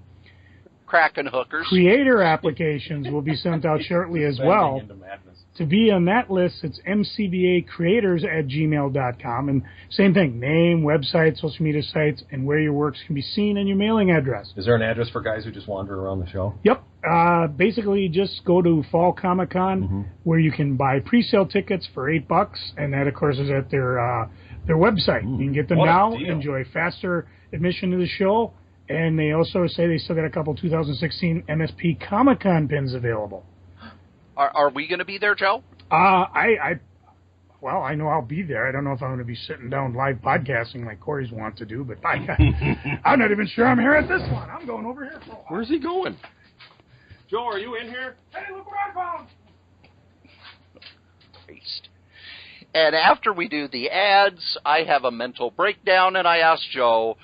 Cracking hookers. Creator applications will be sent out shortly as well. To be on that list, it's mcbacreators@gmail.com. And same thing, name, website, social media sites, and where your works can be seen, and your mailing address. Is there an address for guys who just wander around the show? Yep. Basically, just go to Fall Comic Con, where you can buy pre-sale tickets for $8, and that, of course, is at their website. You can get them now, enjoy faster admission to the show, and they also say they still got a couple 2016 MSP Comic Con pins available. Are we going to be there, Joe? I know I'll be there. I don't know if I'm going to be sitting down live podcasting like Cory's want to do, but I'm not even sure I'm here at this one. I'm going over here for a while. Where's he going? Joe, are you in here? Hey, look what I found! Christ. And after we do the ads, I have a mental breakdown, and I ask Joe,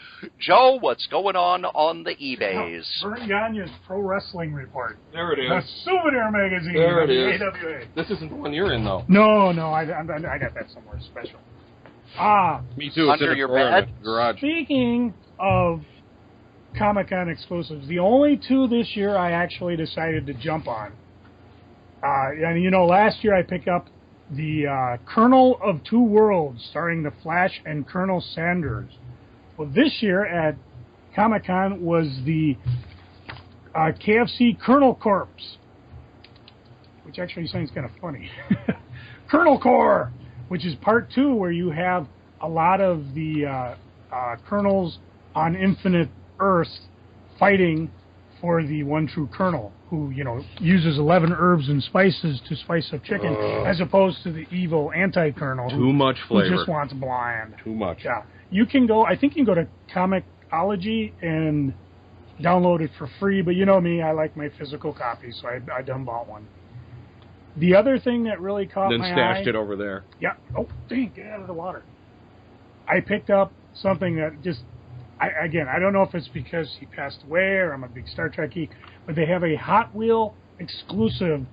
what's going on the eBays? Vern Gagne's Pro Wrestling Report. There it is. The souvenir magazine. There it is. AWA. This isn't the one you're in, though. No, I got that somewhere special. Me too. Under your bed? In the garage. Speaking of Comic-Con exclusives, the only two this year I actually decided to jump on. And last year I picked up the Colonel of Two Worlds, starring The Flash and Colonel Sanders. Well, this year at Comic-Con was the KFC Colonel Corpse, which actually sounds kind of funny. Colonel Corps, which is part 2, where you have a lot of the colonels on Infinite Earth fighting for the one true colonel, who, uses 11 herbs and spices to spice up chicken, as opposed to the evil anti-colonel. Too much flavor. Who just wants bland. Too much. Yeah. You can go, I think you can go to Comixology and download it for free, but you know me, I like my physical copy, so I done bought one. The other thing that really caught my eye... Then stashed it over there. Yeah. Oh, dang, get out of the water. I picked up something that just... I don't know if it's because he passed away or I'm a big Star Trek geek, but they have a Hot Wheel exclusive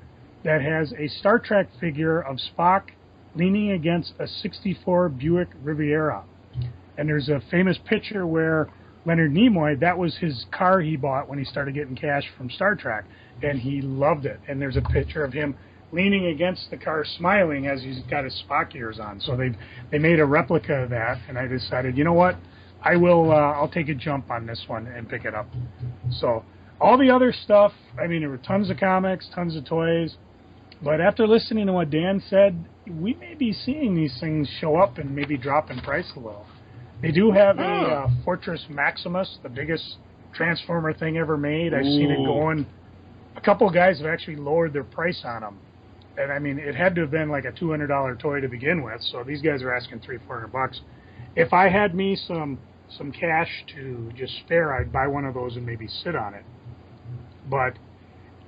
that has a Star Trek figure of Spock leaning against a '64 Buick Riviera. And there's a famous picture where Leonard Nimoy, that was his car he bought when he started getting cash from Star Trek, and he loved it. And there's a picture of him leaning against the car smiling as he's got his Spock ears on. So they made a replica of that, and I decided, you know what? I'll take a jump on this one and pick it up. So all the other stuff, there were tons of comics, tons of toys, but after listening to what Dan said, we may be seeing these things show up and maybe drop in price a little. They do have a Fortress Maximus, the biggest Transformer thing ever made. I've seen it going. A couple of guys have actually lowered their price on them. And it had to have been like a $200 toy to begin with, so these guys are asking $300-400. If I had me some cash to just spare, I'd buy one of those and maybe sit on it. But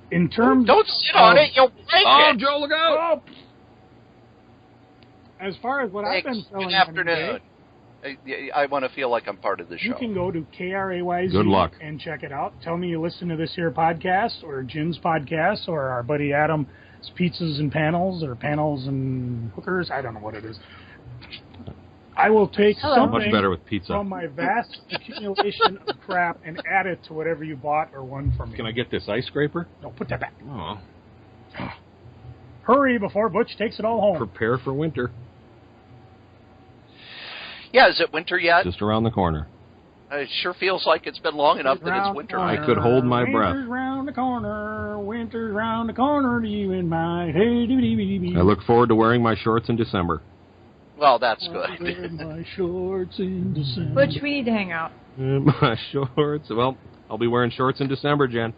in terms Don't sit on it, you'll break it. Oh, Joe, look out! As far as what I've been selling, Good afternoon. I want to feel like I'm part of the show. You can go to KRAYZ Good luck. and check it out. Tell me you listen to this here podcast, or Jin's podcast, or our buddy Adam's Pizzas and Panels, or Panels and Hookers. I don't know what it is. I will take something Much better with pizza. from my vast accumulation of crap and add it to whatever you bought or won from me. Can I get this ice scraper? No, put that back. Oh. Hurry before Butch takes it all home. Prepare for winter. Yeah, is it winter yet? Just around the corner. It sure feels like it's been long enough that it's winter. I could hold my breath. Winter's round the corner, winter's round the corner to you and my hey. I look forward to wearing my shorts in December. Well, that's Wear good. my shorts in December. Butch, we need to hang out. My shorts. Well, I'll be wearing shorts in December, Jen.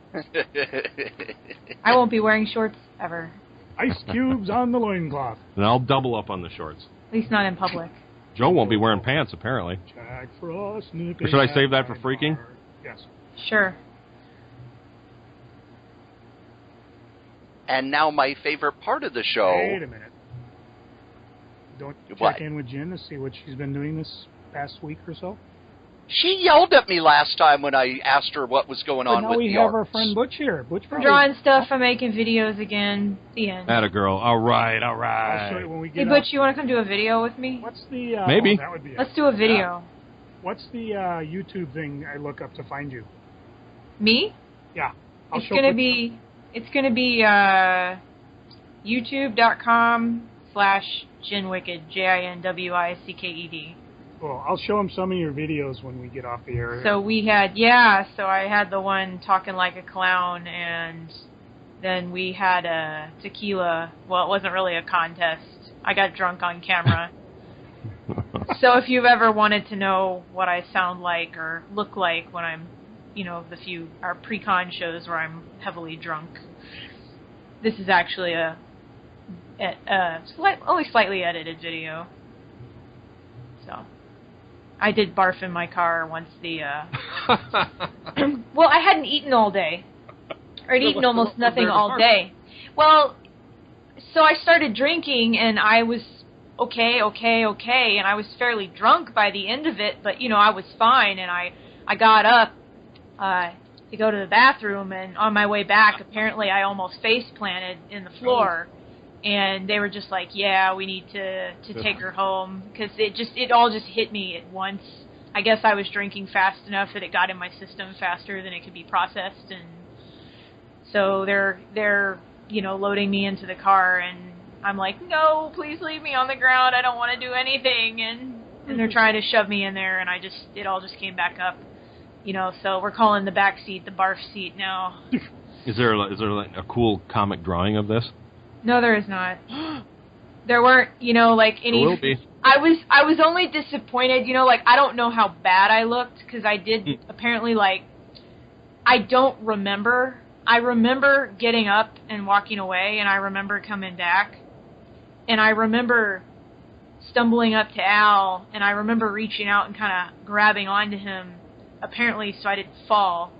I won't be wearing shorts ever. Ice cubes on the loincloth. And I'll double up on the shorts. At least not in public. Joe won't be wearing pants, apparently. Jack Frost, Or should I save that for freaking? Yes. Sure. And now my favorite part of the show. Wait a minute. Don't you What? check in with Jen to see what she's been doing this past week or so? She yelled at me last time when I asked her what was going on now with we the have our arts. friend Butch here. Butch, I'm drawing stuff. I'm making videos again. The end. Atta girl. All right, all I'll show you right. when we Hey, get Butch, you want to come do a video with me? What's the... Maybe. that would be Let's do a video. What's the YouTube thing I look up to find you? Me? Yeah. It's gonna be youtube.com/JinWicked, JinWicked. Cool. I'll show him some of your videos when we get off the air. So I had the one talking like a clown, and then we had a tequila. Well, it wasn't really a contest. I got drunk on camera. So if you've ever wanted to know what I sound like or look like when I'm, our pre-con shows where I'm heavily drunk, this is actually only slightly edited video. So I did barf in my car once well, I hadn't eaten all day. Or I'd eaten almost nothing all day. Well, so I started drinking, and I was okay, and I was fairly drunk by the end of it, but, I was fine, and I got up to go to the bathroom, and on my way back, apparently I almost face-planted in the floor, and they were just like, yeah, we need to take her home, because it all just hit me at once. I guess I was drinking fast enough that it got in my system faster than it could be processed, and so they're loading me into the car, and I'm like, no, please leave me on the ground, I don't want to do anything, and they're trying to shove me in there, and it all just came back up, so we're calling the back seat the barf seat now. Is there like a cool comic drawing of this? No, there is not. There weren't, like any. There will be. I was only disappointed, I don't know how bad I looked, because I did apparently, I don't remember. I remember getting up and walking away, and I remember coming back, and I remember stumbling up to Al, and I remember reaching out and kind of grabbing onto him, apparently so I didn't fall.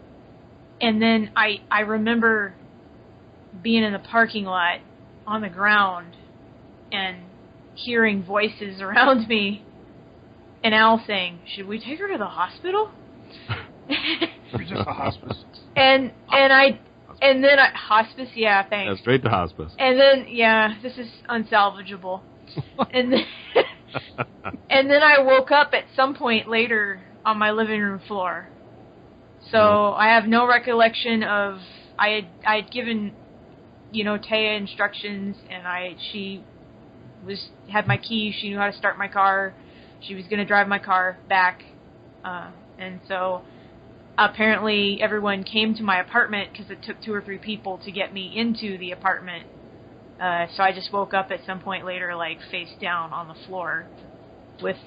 And then I remember being in the parking lot on the ground and hearing voices around me, and Al saying, should we take her to the hospital? Or just a hospice. And then hospice, yeah, thanks. Yeah, straight to hospice. And then, yeah, this is unsalvageable. and then I woke up at some point later on my living room floor. So I have no recollection of, I had given, Taya instructions, and she had my key, she knew how to start my car, she was going to drive my car back, and so apparently everyone came to my apartment because it took 2 or 3 people to get me into the apartment. So I just woke up at some point later, face down on the floor with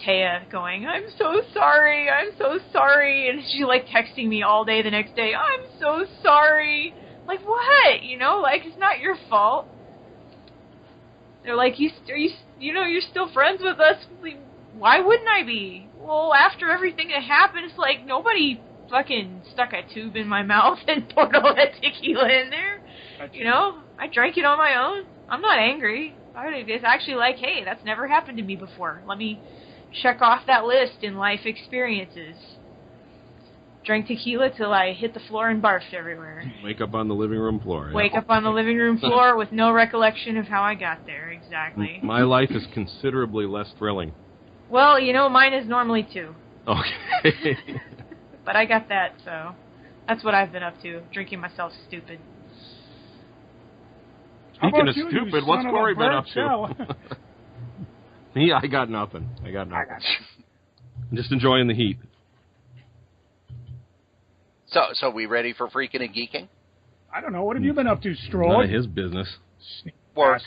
Taya going, I'm so sorry, and she texting me all day the next day, I'm so sorry. Like, what? It's not your fault. They're like, you're still friends with us. Why wouldn't I be? Well, after everything that happened, it's like nobody fucking stuck a tube in my mouth and poured all that tequila in there. I drank it on my own. I'm not angry. It's actually like, hey, that's never happened to me before. Let me check off that list in life experiences. Drank tequila till I hit the floor and barfed everywhere. Wake up on the living room floor. Yeah. Wake up on the living room floor with no recollection of how I got there, exactly. My life is considerably less thrilling. Well, mine is normally too. Okay. But I got that, so that's what I've been up to, drinking myself stupid. Speaking of stupid, what's Cory been up to? Me, I got nothing. I'm just enjoying the heat. So we ready for Freakin and Geeking? I don't know. What have you been up to, Stroll? None of his business. Work.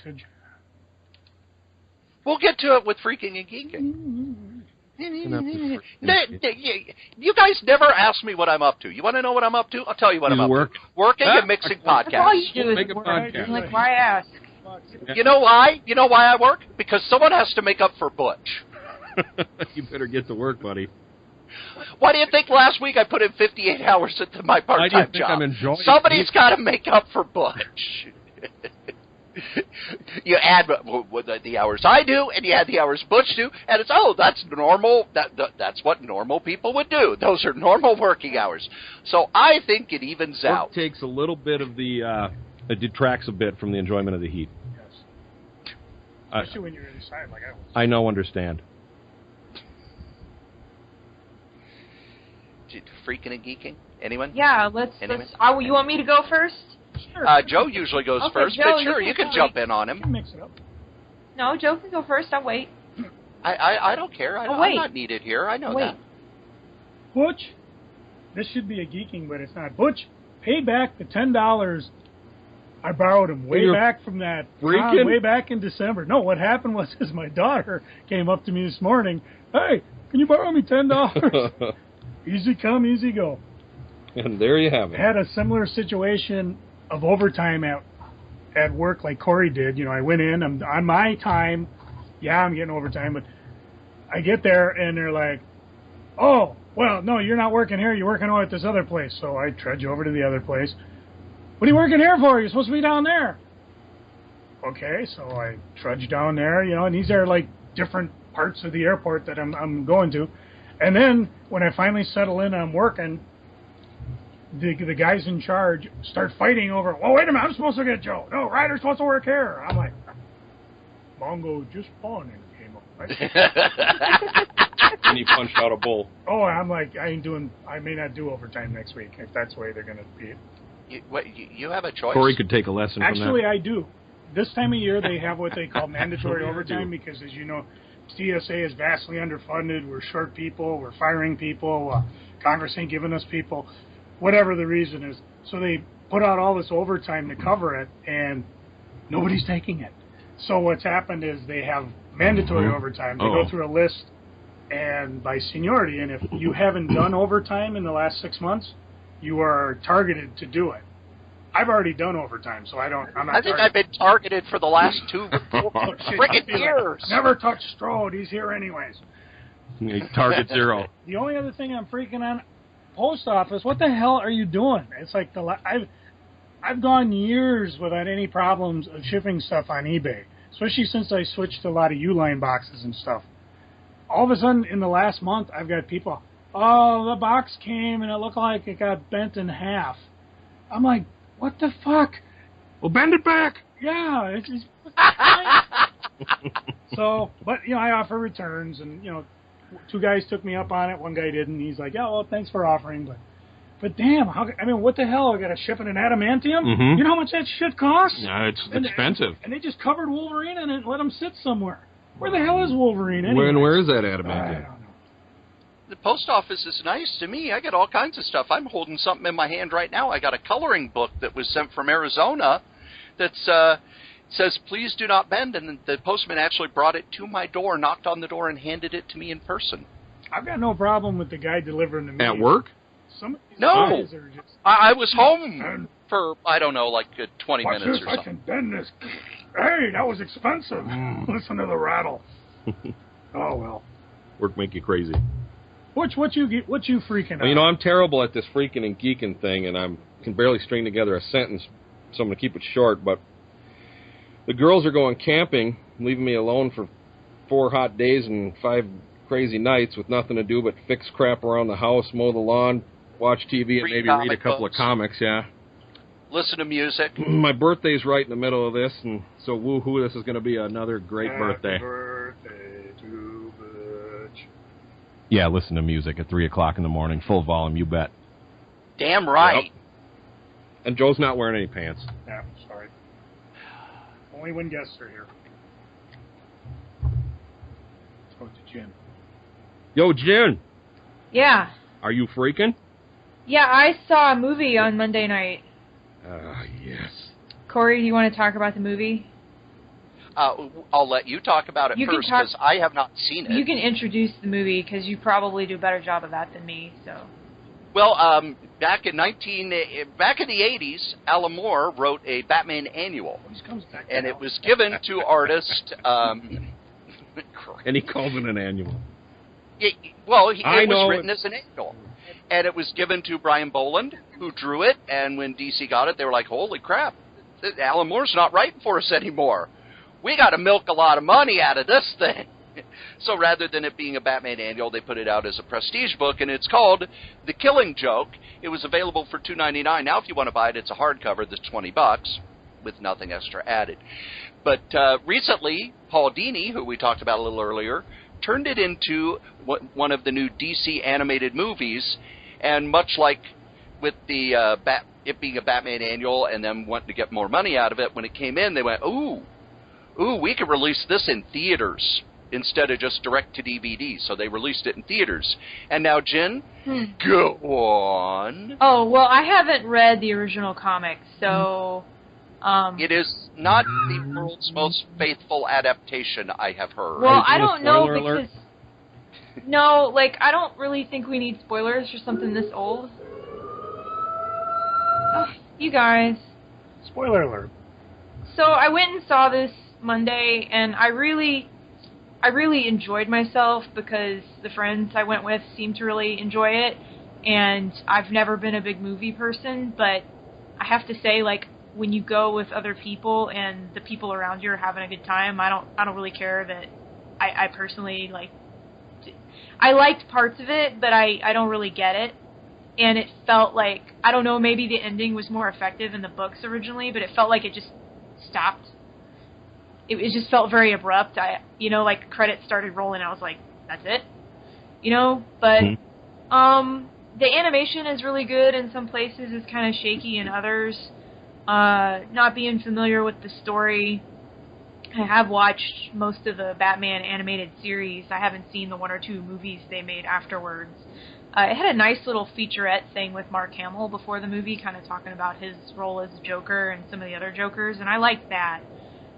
We'll get to it with Freakin and Geeking. You guys never ask me what I'm up to. You want to know what I'm up to? I'll tell you what I'm up to. Working and mixing podcasts. All you do is make a podcast. Like, why ask? You know why? You know why I work? Because someone has to make up for Butch. You better get to work, buddy. Why do you think last week I put in 58 hours into my part-time job? I'm enjoying Somebody's got to make up for Butch. you add the hours I do, and you add the hours Butch do, and it's, that's normal. That's what normal people would do. Those are normal working hours. So I think it evens out. It takes a little bit of it detracts a bit from the enjoyment of the heat. Yes. Especially when you're inside like I was. I know, understand. Freaking and geeking? Anyone? Yeah, let's. You want me to go first? Sure. Joe usually goes first, Joe, but sure, you can jump in on him. You can mix it up. No, Joe can go first. I'll wait. I don't care. I'm not needed here. I know that. Butch, this should be a geeking, but it's not. Butch, pay back the $10 I borrowed him back from that way back in December. No, what happened was my daughter came up to me this morning. Hey, can you borrow me $10? Easy come, easy go. And there you have it. I had a similar situation of overtime at work like Cory did. You know, I went in, I'm on my time. Yeah, I'm getting overtime, but I get there and they're like, oh, well, no, you're not working here. You're working over at this other place. So I trudge over to the other place. What are you working here for? You're supposed to be down there. Okay, so I trudge down there, you know, and these are like different parts of the airport that I'm going to. And then when I finally settle in, I'm working. The guys in charge start fighting over, well, wait a minute, I'm supposed to get Joe. No, Ryder's supposed to work here. I'm like, Mongo just spawning came up. Right? And he punched out a bull. Oh, I'm like, I may not do overtime next week if that's the way they're going to be. You have a choice. Cory could take a lesson from that. Actually, I do. This time of year, they have what they call mandatory overtime because, as you know, TSA is vastly underfunded. We're short people. We're firing people. Congress ain't giving us people. Whatever the reason is. So they put out all this overtime to cover it, and nobody's taking it. So what's happened is they have mandatory overtime. They go through a list and by seniority, and if you haven't done overtime in the last 6 months, you are targeted to do it. I've already done overtime, so I'm not. I think I've been targeted for the last 2 freaking years. Like, never touch Strode. He's here anyways. Target 0. The only other thing I'm freaking on, post office. What the hell are you doing? It's like I've gone years without any problems of shipping stuff on eBay, especially since I switched to a lot of Uline boxes and stuff. All of a sudden, in the last month, I've got people, oh, the box came and it looked like it got bent in half. I'm like, what the fuck? Well, bend it back. Yeah. It's just, so, but, you know, I offer returns, and, you know, 2 guys took me up on it. 1 guy didn't. He's like, yeah, well, thanks for offering, but damn, what the hell? I got to ship it in adamantium? Mm-hmm. You know how much that shit costs? Yeah, it's expensive. And they just covered Wolverine in it and let him sit somewhere. Where the hell is Wolverine anyway? Where is that I adamantium? don't know. The post office is nice to me. I get all kinds of stuff. I'm holding something in my hand right now. I got a coloring book that was sent from Arizona that says, please do not bend, and the postman actually brought it to my door, knocked on the door, and handed it to me in person. I've got no problem with the guy delivering to me. At work? Some of these No. guys are just... I was home for, I don't know, like 20 Watch minutes this, or something. I can bend this. Hey, that was expensive. Listen to the rattle. Oh, well. Work make you crazy. What you freaking Well, you know, I'm terrible at this freaking and geeking thing, and I can barely string together a sentence, so I'm going to keep it short. But the girls are going camping, leaving me alone for 4 hot days and 5 crazy nights with nothing to do but fix crap around the house, mow the lawn, watch TV, and maybe read a couple of comics, yeah. Listen to music. My birthday's right in the middle of this, and so woohoo, this is going to be another great birthday. Happy birthday to Butch. Yeah, listen to music at 3 o'clock in the morning, full volume, you bet. Damn right. Yep. And Joe's not wearing any pants. Yeah, sorry. Only when guests are here. Let's go to Jen. Yo, Jen, Yeah. are you freaking? Yeah, I saw a movie on Monday night. Yes. Cory, do you want to talk about the movie? I'll let you talk about it You can first, talk- because I have not seen it. You can introduce the movie because you probably do a better job of that than me. So. Well, back in the 80s, Alan Moore wrote a Batman annual, and it was given to artist. And he calls it an annual. It was written as an annual, and it was given to Brian Boland, who drew it. And when DC got it, they were like, "Holy crap, Alan Moore's not writing for us anymore. We got to milk a lot of money out of this thing. So rather than it being a Batman annual, they put it out as a prestige book, and it's called The Killing Joke. It was available for $2.99. Now, if you want to buy it, it's a hardcover that's $20 with nothing extra added. But recently, Paul Dini, who we talked about a little earlier, turned it into one of the new DC animated movies, and much like with the it being a Batman annual and them wanting to get more money out of it, when it came in, they went, ooh, we could release this in theaters instead of just direct-to-DVD. So they released it in theaters. And now, Jen, go on. Oh, well, I haven't read the original comic, so... it is not the world's most faithful adaptation, I have heard. Well, I don't know Spoiler alert? because... No, like, I don't really think we need spoilers for something this old. Oh, you guys. Spoiler alert. So I went and saw this Monday, and I really enjoyed myself because the friends I went with seemed to really enjoy it, and I've never been a big movie person, but I have to say, like, when you go with other people and the people around you are having a good time, I don't really care that I personally, like, I liked parts of it, but I don't really get it, and it felt like, I don't know, maybe the ending was more effective in the books originally, but it felt like it just stopped. It just felt very abrupt. Like credits started rolling. I was like, that's it, But the animation is really good in some places. It's kind of shaky in others. Not being familiar with the story, I have watched most of the Batman animated series. I haven't seen the one or two movies they made afterwards. It had a nice little featurette thing with Mark Hamill before the movie, kind of talking about his role as Joker and some of the other Jokers, and I liked that.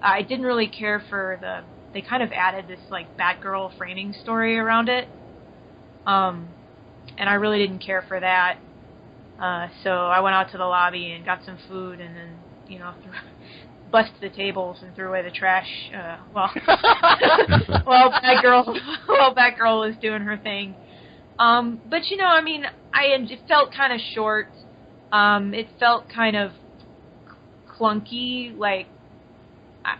I didn't really care for they kind of added this, like, Batgirl framing story around it. And I really didn't care for that. So I went out to the lobby and got some food and then, busted the tables and threw away the trash. While Batgirl was doing her thing. But, it felt kind of short. It felt kind of clunky, like,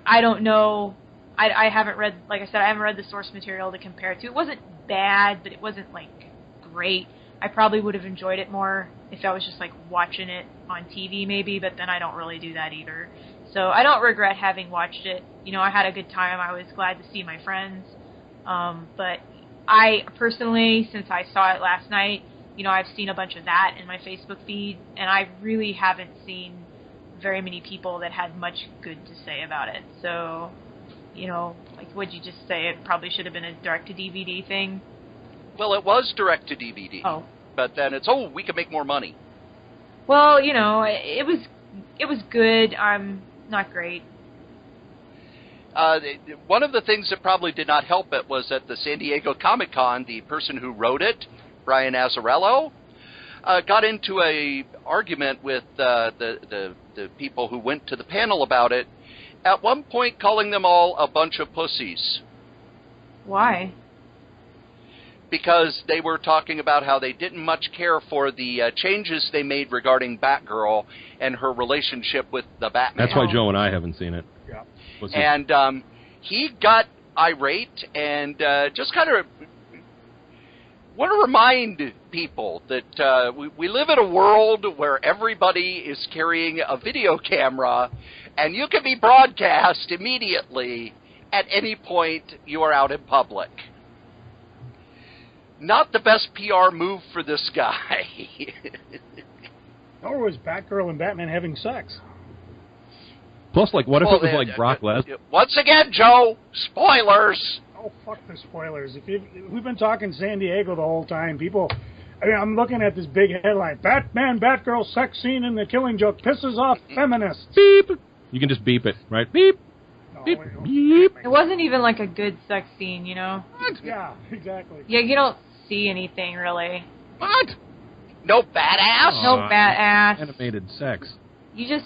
I don't know. I haven't read, like I said, I haven't read the source material to compare it to. It wasn't bad, but it wasn't, like, great. I probably would have enjoyed it more if I was just, like, watching it on TV maybe, but then I don't really do that either. So I don't regret having watched it. I had a good time. I was glad to see my friends. But I personally, since I saw it last night, I've seen a bunch of that in my Facebook feed, and I really haven't seen very many people that had much good to say about it. So, like, what'd you just say? It probably should have been a direct-to-DVD thing? Well, it was direct-to-DVD. Oh. But then it's, we can make more money. Well, it was good. Not great. One of the things that probably did not help it was at the San Diego Comic Con, the person who wrote it, Brian Azzarello, got into a argument with the people who went to the panel about it, at one point calling them all a bunch of pussies. Why? Because they were talking about how they didn't much care for the changes they made regarding Batgirl and her relationship with the Batman. That's why Joe and I haven't seen it. Yeah. And he got irate and just kind of want to remind people that we live in a world where everybody is carrying a video camera, and you can be broadcast immediately at any point you are out in public. Not the best PR move for this guy. Nor was Batgirl and Batman having sex. Plus, like, what if it was like Brock Lesnar? Once again, Joe, spoilers. Oh, fuck the spoilers. We've been talking San Diego the whole time. People, I'm looking at this big headline. Batman, Batgirl sex scene in The Killing Joke pisses off feminists. Beep. You can just beep it, right? Beep. No, Beep. Beep. It wasn't even like a good sex scene, What? Yeah, exactly. Yeah, you don't see anything, really. What? No badass? No badass. Animated sex. You just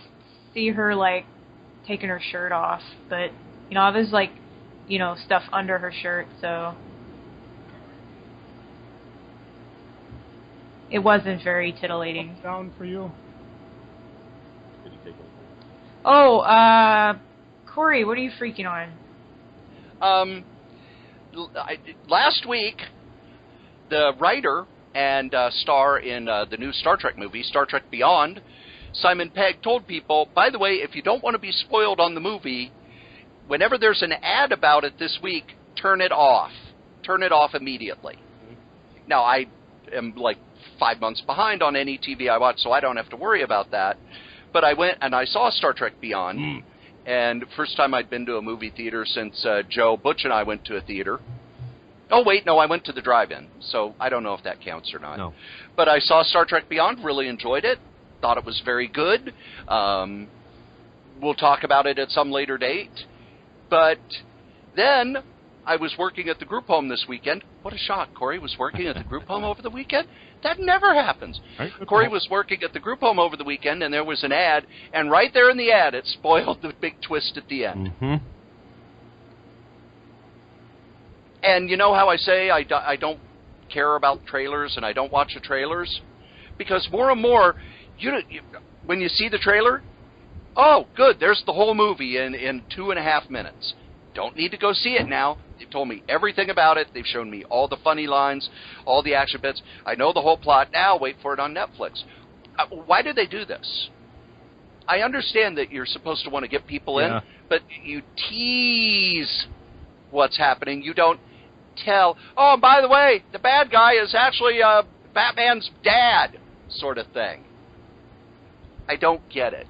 see her, like, taking her shirt off, but, there's, like, stuff under her shirt, so it wasn't very tittillating. Down for you. Oh, Cory, what are you freaking on? Last week, the writer and star in the new Star Trek movie, Star Trek Beyond, Simon Pegg, told people, by the way, if you don't want to be spoiled on the movie, whenever there's an ad about it this week, turn it off. Turn it off immediately. Now, I am like 5 months behind on any TV I watch, so I don't have to worry about that. But I went and I saw Star Trek Beyond, and first time I'd been to a movie theater since Joe, Butch, and I went to a theater. Oh, wait, no, I went to the drive-in, so I don't know if that counts or not. No. But I saw Star Trek Beyond, really enjoyed it, thought it was very good. We'll talk about it at some later date. But then I was working at the group home this weekend. What a shock. Cory was working at the group home over the weekend? That never happens. Right. Cory was working at the group home over the weekend, and there was an ad, and right there in the ad, it spoiled the big twist at the end. Mm-hmm. And you know how I say I don't care about trailers and I don't watch the trailers? Because more and more, when you see the trailer, oh, good, there's the whole movie in 2.5 minutes. Don't need to go see it now. They've told me everything about it. They've shown me all the funny lines, all the action bits. I know the whole plot now. Wait for it on Netflix. Why do they do this? I understand that you're supposed to want to get people in, but you tease what's happening. You don't tell, oh, and by the way, the bad guy is actually Batman's dad, sort of thing. I don't get it.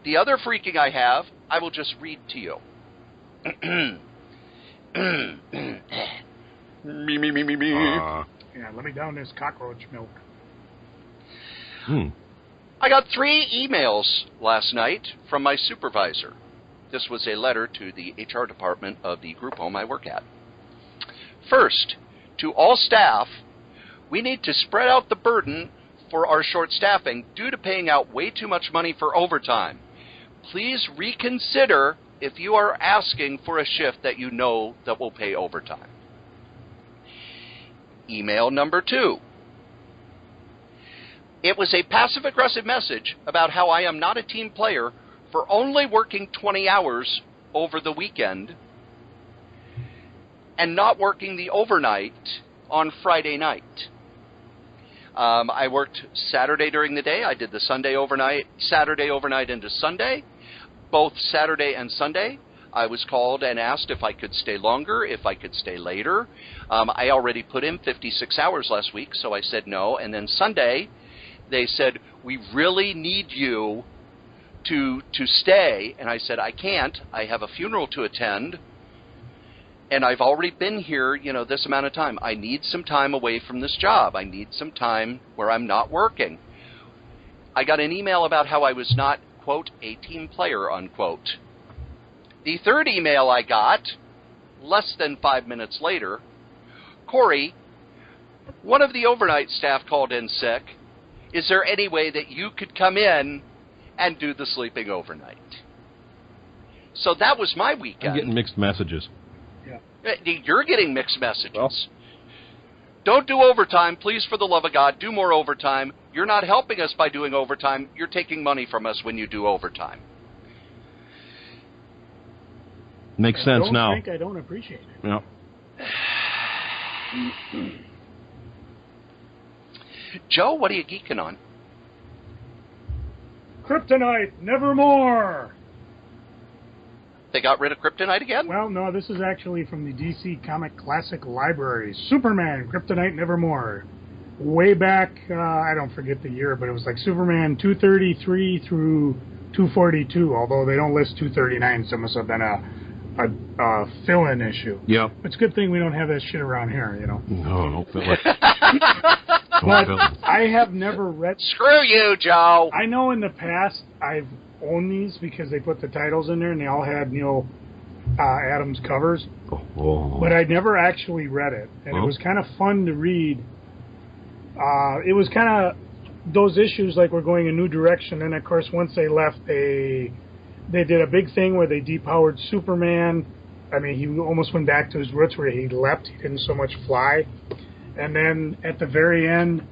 The other freaking I have, I will just read to you. Me. Yeah, let me down this cockroach milk. I got 3 emails last night from my supervisor. This was a letter to the HR department of the group home I work at. First, to all staff, we need to spread out the burden for our short staffing due to paying out way too much money for overtime. Please reconsider if you are asking for a shift that you know that will pay overtime. Email number 2. It was a passive-aggressive message about how I am not a team player for only working 20 hours over the weekend and not working the overnight on Friday night. I worked Saturday during the day. I did the Saturday overnight into Sunday. Both Saturday and Sunday, I was called and asked if I could stay longer, if I could stay later. I already put in 56 hours last week, so I said no. And then Sunday, they said, we really need you to stay. And I said, I can't. I have a funeral to attend. And I've already been here, this amount of time. I need some time away from this job. I need some time where I'm not working. I got an email about how I was not, quote, a team player, unquote. The third email I got, less than 5 minutes later, Cory, one of the overnight staff called in sick. Is there any way that you could come in and do the sleeping overnight? So that was my weekend. I'm getting mixed messages. You're getting mixed messages. Well, don't do overtime. Please, for the love of God, do more overtime. You're not helping us by doing overtime. You're taking money from us when you do overtime. Makes sense now. I don't appreciate it. Yeah. Joe, what are you geeking on? Kryptonite, nevermore! They got rid of Kryptonite again? Well, no, this is actually from the DC Comic Classic Library. Superman, Kryptonite, nevermore. Way back, I don't forget the year, but it was like Superman 233 through 242, although they don't list 239, so it must have been a fill-in issue. Yeah. It's a good thing we don't have that shit around here, No, don't fill it. But I have never read... Screw you, Joe! I know in the past I've owned these because they put the titles in there and they all had Neil Adams covers. Oh. But I never actually read it. And it was kind of fun to read. It was kind of those issues like we're going a new direction. And, of course, once they left, they did a big thing where they depowered Superman. I mean, he almost went back to his roots where he leapt. He didn't so much fly. And then at the very end,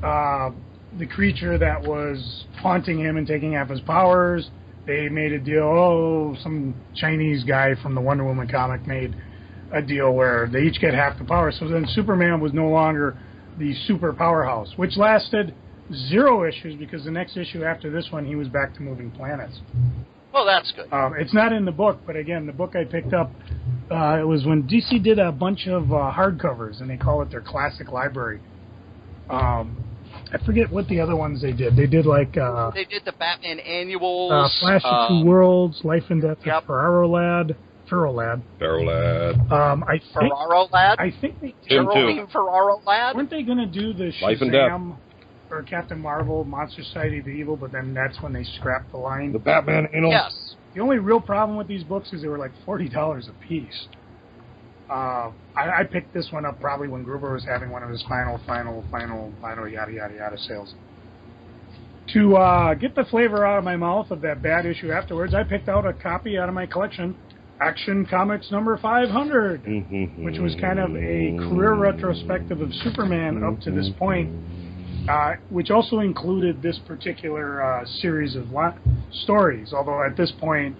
the creature that was haunting him and taking half his powers they made a deal. Some Chinese guy from the Wonder Woman comic made a deal where they each get half the power. So then Superman was no longer the super powerhouse, which lasted 0 issues because the next issue after this one, he was back to moving planets. Well, that's good. It's not in the book, but again, the book I picked up, it was when DC did a bunch of hardcovers, and they call it their classic library. I forget what the other ones they did. They did like... they did the Batman annuals. Flash of Two Worlds, Life and Death of Ferraro Lad. Ferraro Lad. Ferraro Lad? I think they did. Geraldine Ferraro Lad? Weren't they going to do the Life and Death. Or Captain Marvel, Monster Society of the Evil, but then that's when they scrapped the line? The Batman annual? Yes. The only real problem with these books is they were like $40 a piece. I picked this one up probably when Gruber was having one of his final yada yada yada sales. To get the flavor out of my mouth of that bad issue afterwards, I picked out a copy out of my collection, Action Comics number 500, which was kind of a career retrospective of Superman up to this point, which also included this particular series of stories, although at this point,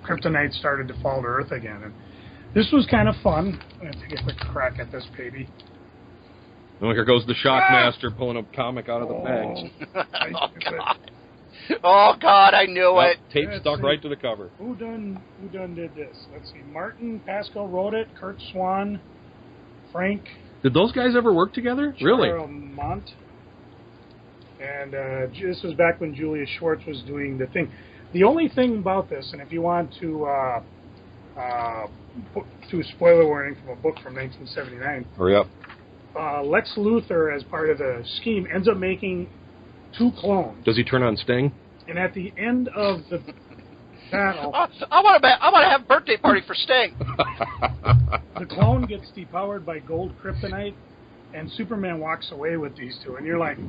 Kryptonite started to fall to Earth again. And this was kind of fun. I'm going to take a quick crack at this baby. Oh, here goes the Shockmaster pulling a comic out of the bag. Oh, God, I knew it. Tape stuck right to the cover. Who done did this? Let's see. Martin Pascal wrote it. Kurt Swan. Frank. Did those guys ever work together? Really? Mont. And this was back when Julia Schwartz was doing the thing. The only thing about this, and if you want to do a spoiler warning from a book from 1979. Hurry up. Lex Luthor, as part of the scheme, ends up making 2 clones. Does he turn on Sting? And at the end of the battle... I want to have a birthday party for Sting. The clone gets depowered by gold kryptonite, and Superman walks away with these 2. And you're like,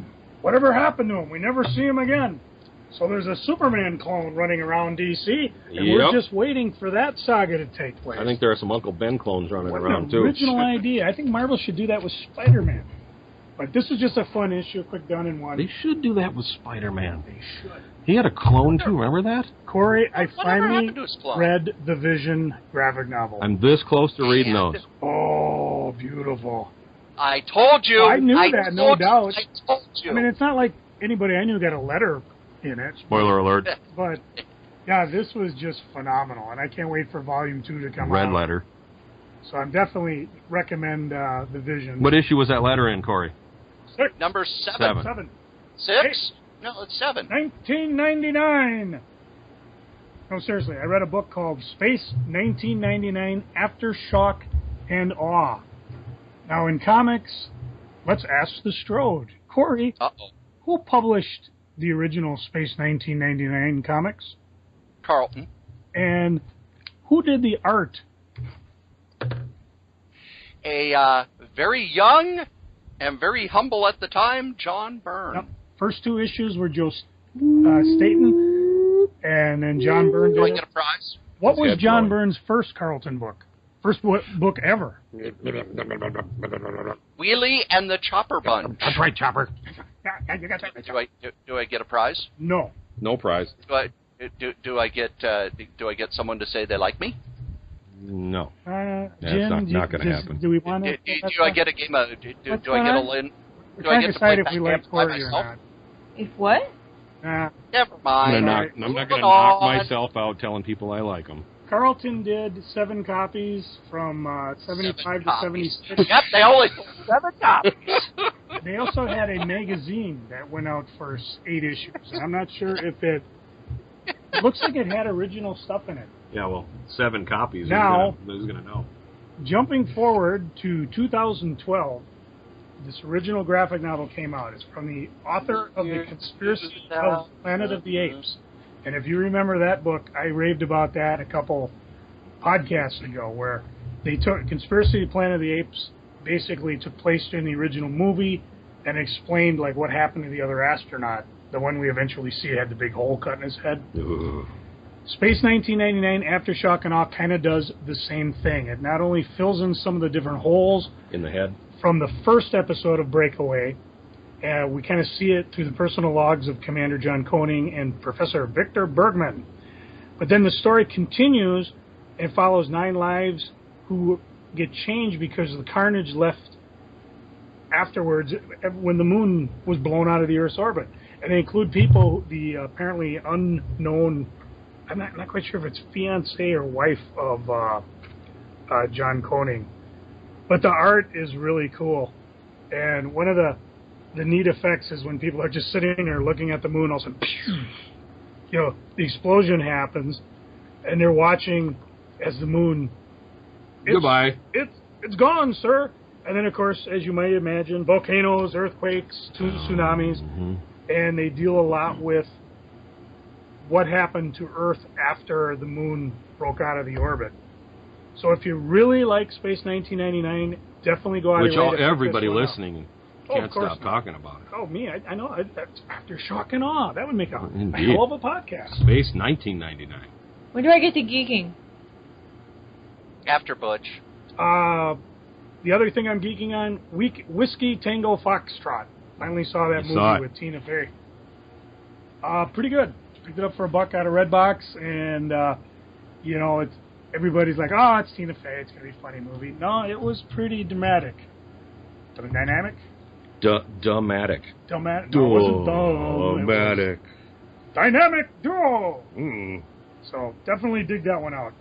whatever happened to him? We never see him again. So there's a Superman clone running around D.C., and we're just waiting for that saga to take place. I think there are some Uncle Ben clones running around, too. Original idea. I think Marvel should do that with Spider-Man. But this is just a fun issue, quick done in one. They should do that with Spider-Man. They should. He had a clone, too. Remember that? Corey, I finally read the Vision graphic novel. I'm this close to reading those. Oh, beautiful. I told you. I knew that, no doubt. I told you. I mean, it's not like anybody I knew got a letter in it. Spoiler alert. But, yeah, this was just phenomenal, and I can't wait for Volume 2 to come out. Red letter. So I definitely recommend The Vision. What issue was that letter in, Corey? 6. Number 7. 7. 6? No, it's 7. 1999. No, seriously, I read a book called Space 1999 Aftershock and Awe. Now, in comics, let's ask the Strode. Corey, who published the original Space 1999 comics? Carlton. And who did the art? A very young and very humble at the time, John Byrne. Yep. First 2 issues were Joe Staton, and then John Byrne did Do I it. get a prize? What was John Byrne's first Carlton book? First book ever? Wheelie and the Chopper Bunch. That's right, Chopper. Do I get a prize? No. No prize. Do I get someone to say they like me? No. Jim, not going to happen. Do we want to? Do I get a game of? Do I get a win? Do I get to play if we like Corey or not? If what? Never mind. I'm not going to knock myself out telling people I like them. Carlton did 7 copies from 75 to 76. Yep, they only sold 7 copies. They also had a magazine that went out for 8 issues. And I'm not sure if it looks like it had original stuff in it. Yeah, well, 7 copies. Now, who's going to know? Jumping forward to 2012, this original graphic novel came out. It's from the author of The Conspiracy of Planet of the Apes. And if you remember that book, I raved about that a couple podcasts ago, where they took Conspiracy of Planet of the Apes, basically took place in the original movie and explained like what happened to the other astronaut, the one we eventually see had the big hole cut in his head. Ugh. Space 1999 Aftershock and Awe kind of does the same thing. It not only fills in some of the different holes in the head from the first episode of Breakaway, we kind of see it through the personal logs of Commander John Koenig and Professor Victor Bergman. But then the story continues and follows 9 lives who get changed because the carnage left afterwards when the moon was blown out of the Earth's orbit. And they include people, the apparently unknown, I'm not quite sure if it's fiancé or wife of John Koenig. But the art is really cool. And one of the neat effects is when people are just sitting there looking at the moon, all of a sudden, you know, the explosion happens, and they're watching as the moon... Goodbye. It's gone, sir. And then, of course, as you might imagine, volcanoes, earthquakes, tsunamis, and they deal a lot with what happened to Earth after the moon broke out of the orbit. So if you really like Space 1999, definitely go out of your way to check everybody this one listening out. can't stop talking about it. Oh, me, I know. That's After Shock and Awe. That would make a Indeed. hell of a podcast. Space 1999. When do I get to geeking? After Butch. The other thing I'm geeking on, Whiskey Tango Foxtrot. Finally saw that movie with Tina Fey. Pretty good. Picked it up for $1 out of Redbox, and you know, everybody's like, oh, it's Tina Fey, it's gonna be a funny movie. No, it was pretty dramatic. Dynamic? Dramatic. No, it wasn't dumb. Dramatic. Dynamic duo. Mm. So definitely dig that one out.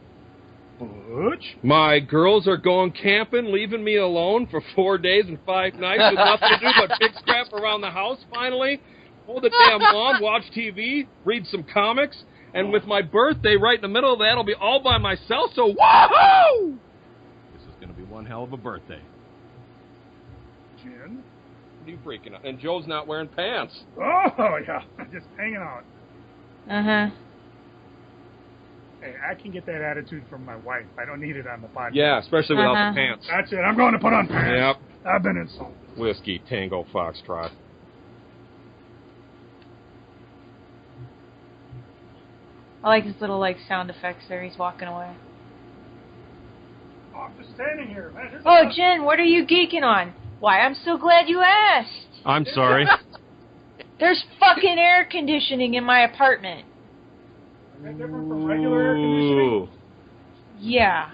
Butch? My girls are going camping, leaving me alone for 4 days and 5 nights with nothing to do but pick scrap around the house, finally. Mow the damn lawn, watch TV, read some comics, and with my birthday right in the middle of that, I'll be all by myself, so woohoo! This is going to be one hell of a birthday. Jen? What are you freaking out? And Joe's not wearing pants. Oh, yeah. Just hanging out. Uh-huh. Hey, I can get that attitude from my wife. I don't need it on the podcast. Yeah, especially without the pants. That's it. I'm going to put on pants. Yep. I've been insulted. Whiskey Tango Foxtrot. I like his little sound effects there. He's walking away. Oh, I'm just standing here, man. Oh, Jen, what are you geeking on? Why, I'm so glad you asked. I'm sorry. There's fucking air conditioning in my apartment. Is that different from regular air conditioning? Yeah.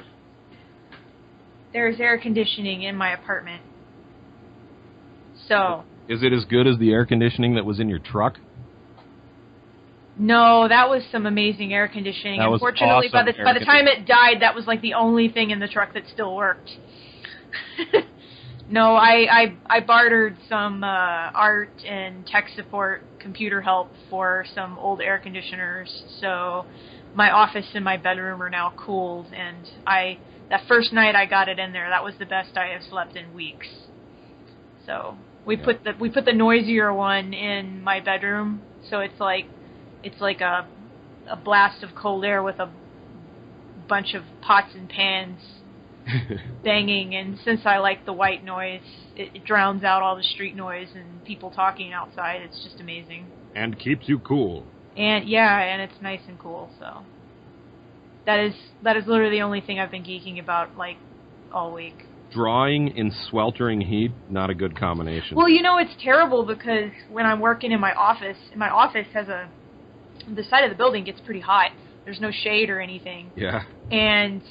There's air conditioning in my apartment. So. Is it as good as the air conditioning that was in your truck? No, that was some amazing air conditioning. That was Unfortunately, awesome by the time it died, that was the only thing in the truck that still worked. No, I bartered some art and tech support computer help for some old air conditioners. So my office and my bedroom are now cooled, and that first night I got it in there, that was the best I have slept in weeks. So we put the noisier one in my bedroom, so it's like a blast of cold air with a bunch of pots and pans banging, and since I like the white noise, it drowns out all the street noise and people talking outside. It's just amazing. And keeps you cool. And and it's nice and cool, so that is literally the only thing I've been geeking about all week. Drawing in sweltering heat, not a good combination. Well, it's terrible because when I'm working in my office has the side of the building gets pretty hot. There's no shade or anything. Yeah. And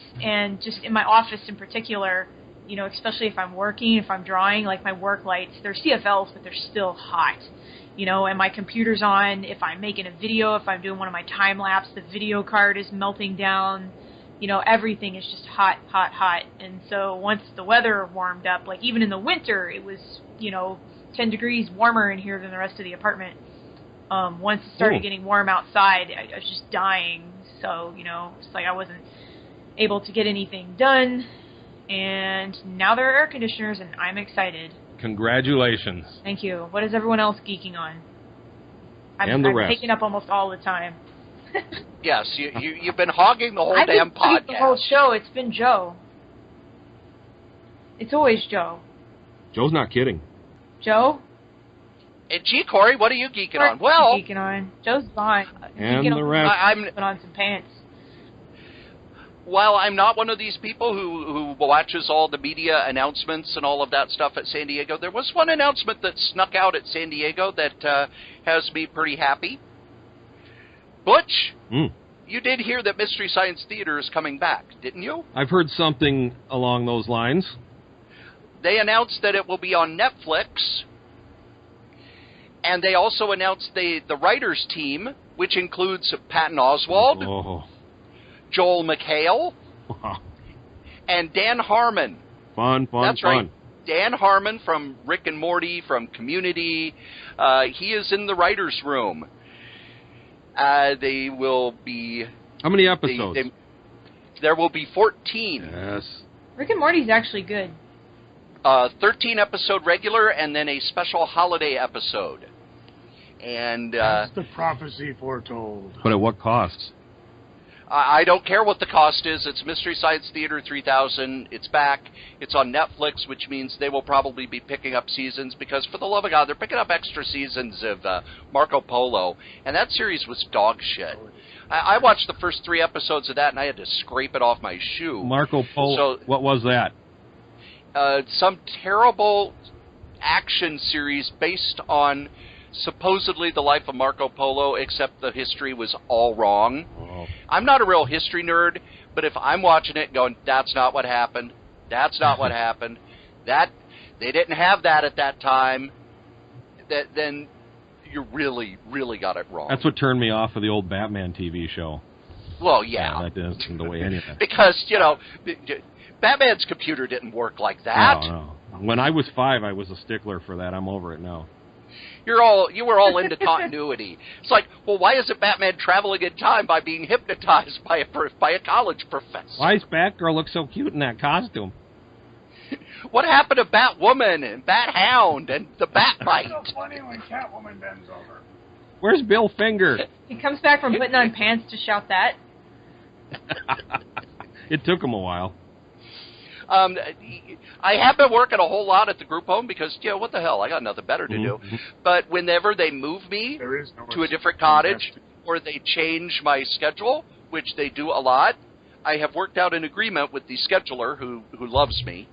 just in my office in particular, especially if I'm working, if I'm drawing, my work lights, they're CFLs, but they're still hot. And my computer's on. If I'm making a video, if I'm doing one of my time lapse, the video card is melting down. Everything is just hot, hot, hot. And so once the weather warmed up, even in the winter, it was, 10 degrees warmer in here than the rest of the apartment. Once it started getting warm outside, I was just dying. So, it's I wasn't able to get anything done. And now there are air conditioners, and I'm excited. Congratulations. Thank you. What is everyone else geeking on? I'm rest. taking up almost all the time. Yes, you've been hogging the whole damn podcast. The whole show. It's been Joe. It's always Joe. Joe's not kidding. Joe? Gee, Cory, what are you geeking on? Well, geeking on. Joe's fine. And the rest. I'm put on some pants. Well, I'm not one of these people who watches all the media announcements and all of that stuff at San Diego. There was one announcement that snuck out at San Diego that has me pretty happy. Butch, You did hear that Mystery Science Theater is coming back, didn't you? I've heard something along those lines. They announced that it will be on Netflix, and they also announced the writers' team, which includes Patton Oswalt, Joel McHale, and Dan Harmon. Fun. That's right. Dan Harmon from Rick and Morty, from Community. He is in the writers' room. They will be... How many episodes? There will be 14. Yes. Rick and Morty's actually good. 13-episode regular, and then a special holiday episode. And that's the prophecy foretold. But at what cost? I don't care what the cost is. It's Mystery Science Theater 3000. It's back. It's on Netflix, which means they will probably be picking up seasons because, for the love of God, they're picking up extra seasons of Marco Polo. And that series was dog shit. I watched the first 3 episodes of that, and I had to scrape it off my shoe. Marco Polo, so, what was that? Some terrible action series based on supposedly the life of Marco Polo, except the history was all wrong. Oh. I'm not a real history nerd, but if I'm watching it going, that's not what happened, that's not what happened, that they didn't have that at that time, then you really, really got it wrong. That's what turned me off of the old Batman TV show. Well, yeah. That isn't the way anything. Because, Batman's computer didn't work like that. No. When I was 5, I was a stickler for that. I'm over it now. You were all into continuity. It's like, well, why isn't Batman traveling in time by being hypnotized by a college professor? Why does Batgirl look so cute in that costume? What happened to Batwoman and Bathound and the Batbite? It's so funny when Catwoman bends over. Where's Bill Finger? He comes back from putting on pants to shout that. It took him a while. I have been working a whole lot at the group home because, what the hell, I got nothing better to do. But whenever they move me to a different cottage or they change my schedule, which they do a lot, I have worked out an agreement with the scheduler who loves me.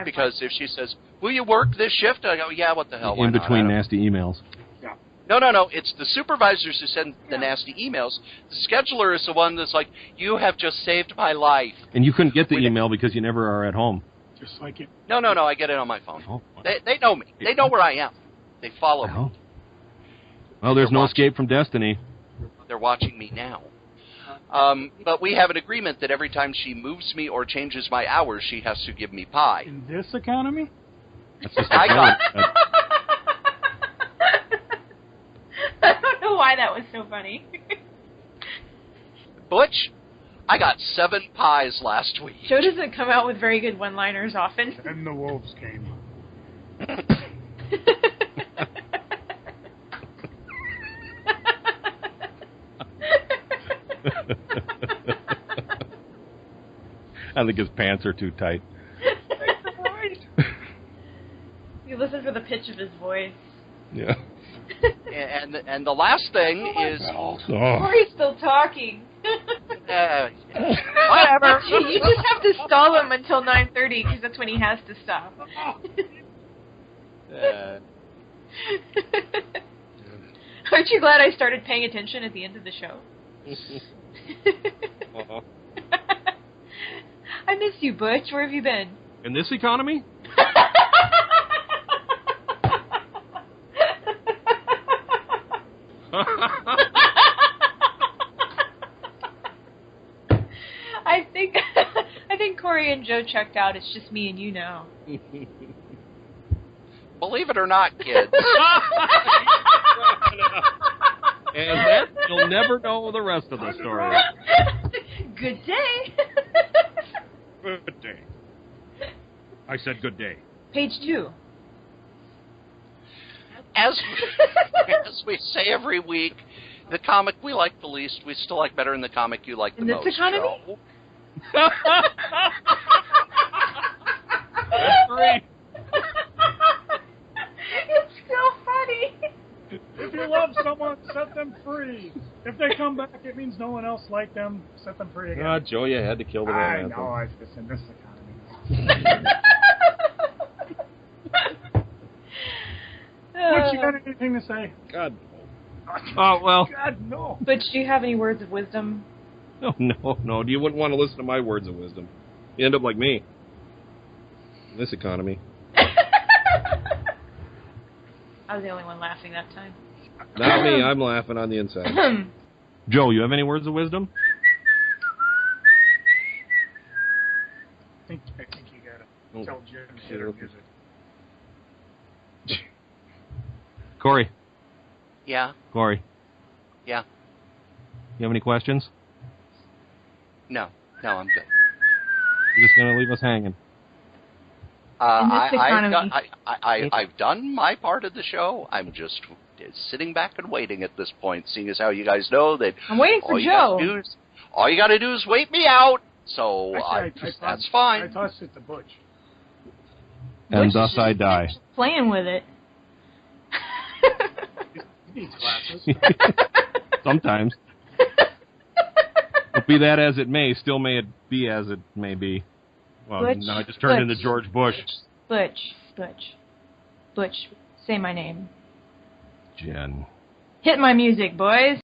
Because if she says, will you work this shift? I go, yeah, what the hell, why in between not? nasty emails. No. It's the supervisors who send the nasty emails. The scheduler is the one that's like, you have just saved my life. And you couldn't get the email because you never are at home. Just like it. No. I get it on my phone. Oh. They know me. They know where I am. They follow me. Well, there's no escape from destiny. They're watching me now. But we have an agreement that every time she moves me or changes my hours, she has to give me pie. In this economy? That's just I got I don't know why that was so funny. Butch, I got 7 pies last week. Joe doesn't come out with very good one-liners often. And the wolves came. I think his pants are too tight. You listen for the pitch of his voice. Yeah. And the last thing is... Cory's still talking. Whatever. You just have to stall him until 9:30 because that's when he has to stop. Aren't you glad I started paying attention at the end of the show? I miss you, Butch. Where have you been? In this economy? I think Cory and Joe checked out. It's just me and you now. Believe it or not, kids. And that you'll never know the rest of the story. Good day. Good day. I said good day. Page 2. As we say every week, the comic we like the least, we still like better than the comic you like the most. In this economy? Joe. That's great. It's so funny. If you love someone, set them free. If they come back, it means no one else liked them. Set them free again. Joe, you had to kill the I man. know, it's in this economy. What, you got anything to say? God. Oh, well. God, no. Butch, do you have any words of wisdom? No. You wouldn't want to listen to my words of wisdom. You end up like me. In this economy. I was the only one laughing that time. Not me. I'm laughing on the inside. Joe, you have any words of wisdom? I think you gotta tell Jim to hit her music. Cory. Yeah. Cory. Yeah. You have any questions? No, I'm good. You're just going to leave us hanging. I've done my part of the show. I'm just sitting back and waiting at this point, seeing as how you guys know that I'm waiting for Joe. All you got to do is wait me out. So that's fine. I tossed it to Butch. And Butch thus I die. Playing with it. He needs glasses. Sometimes. But be that as it may, still may it be as it may be. Well, Butch, now I just turned into George Bush. Butch, say my name. Jen. Hit my music, boys.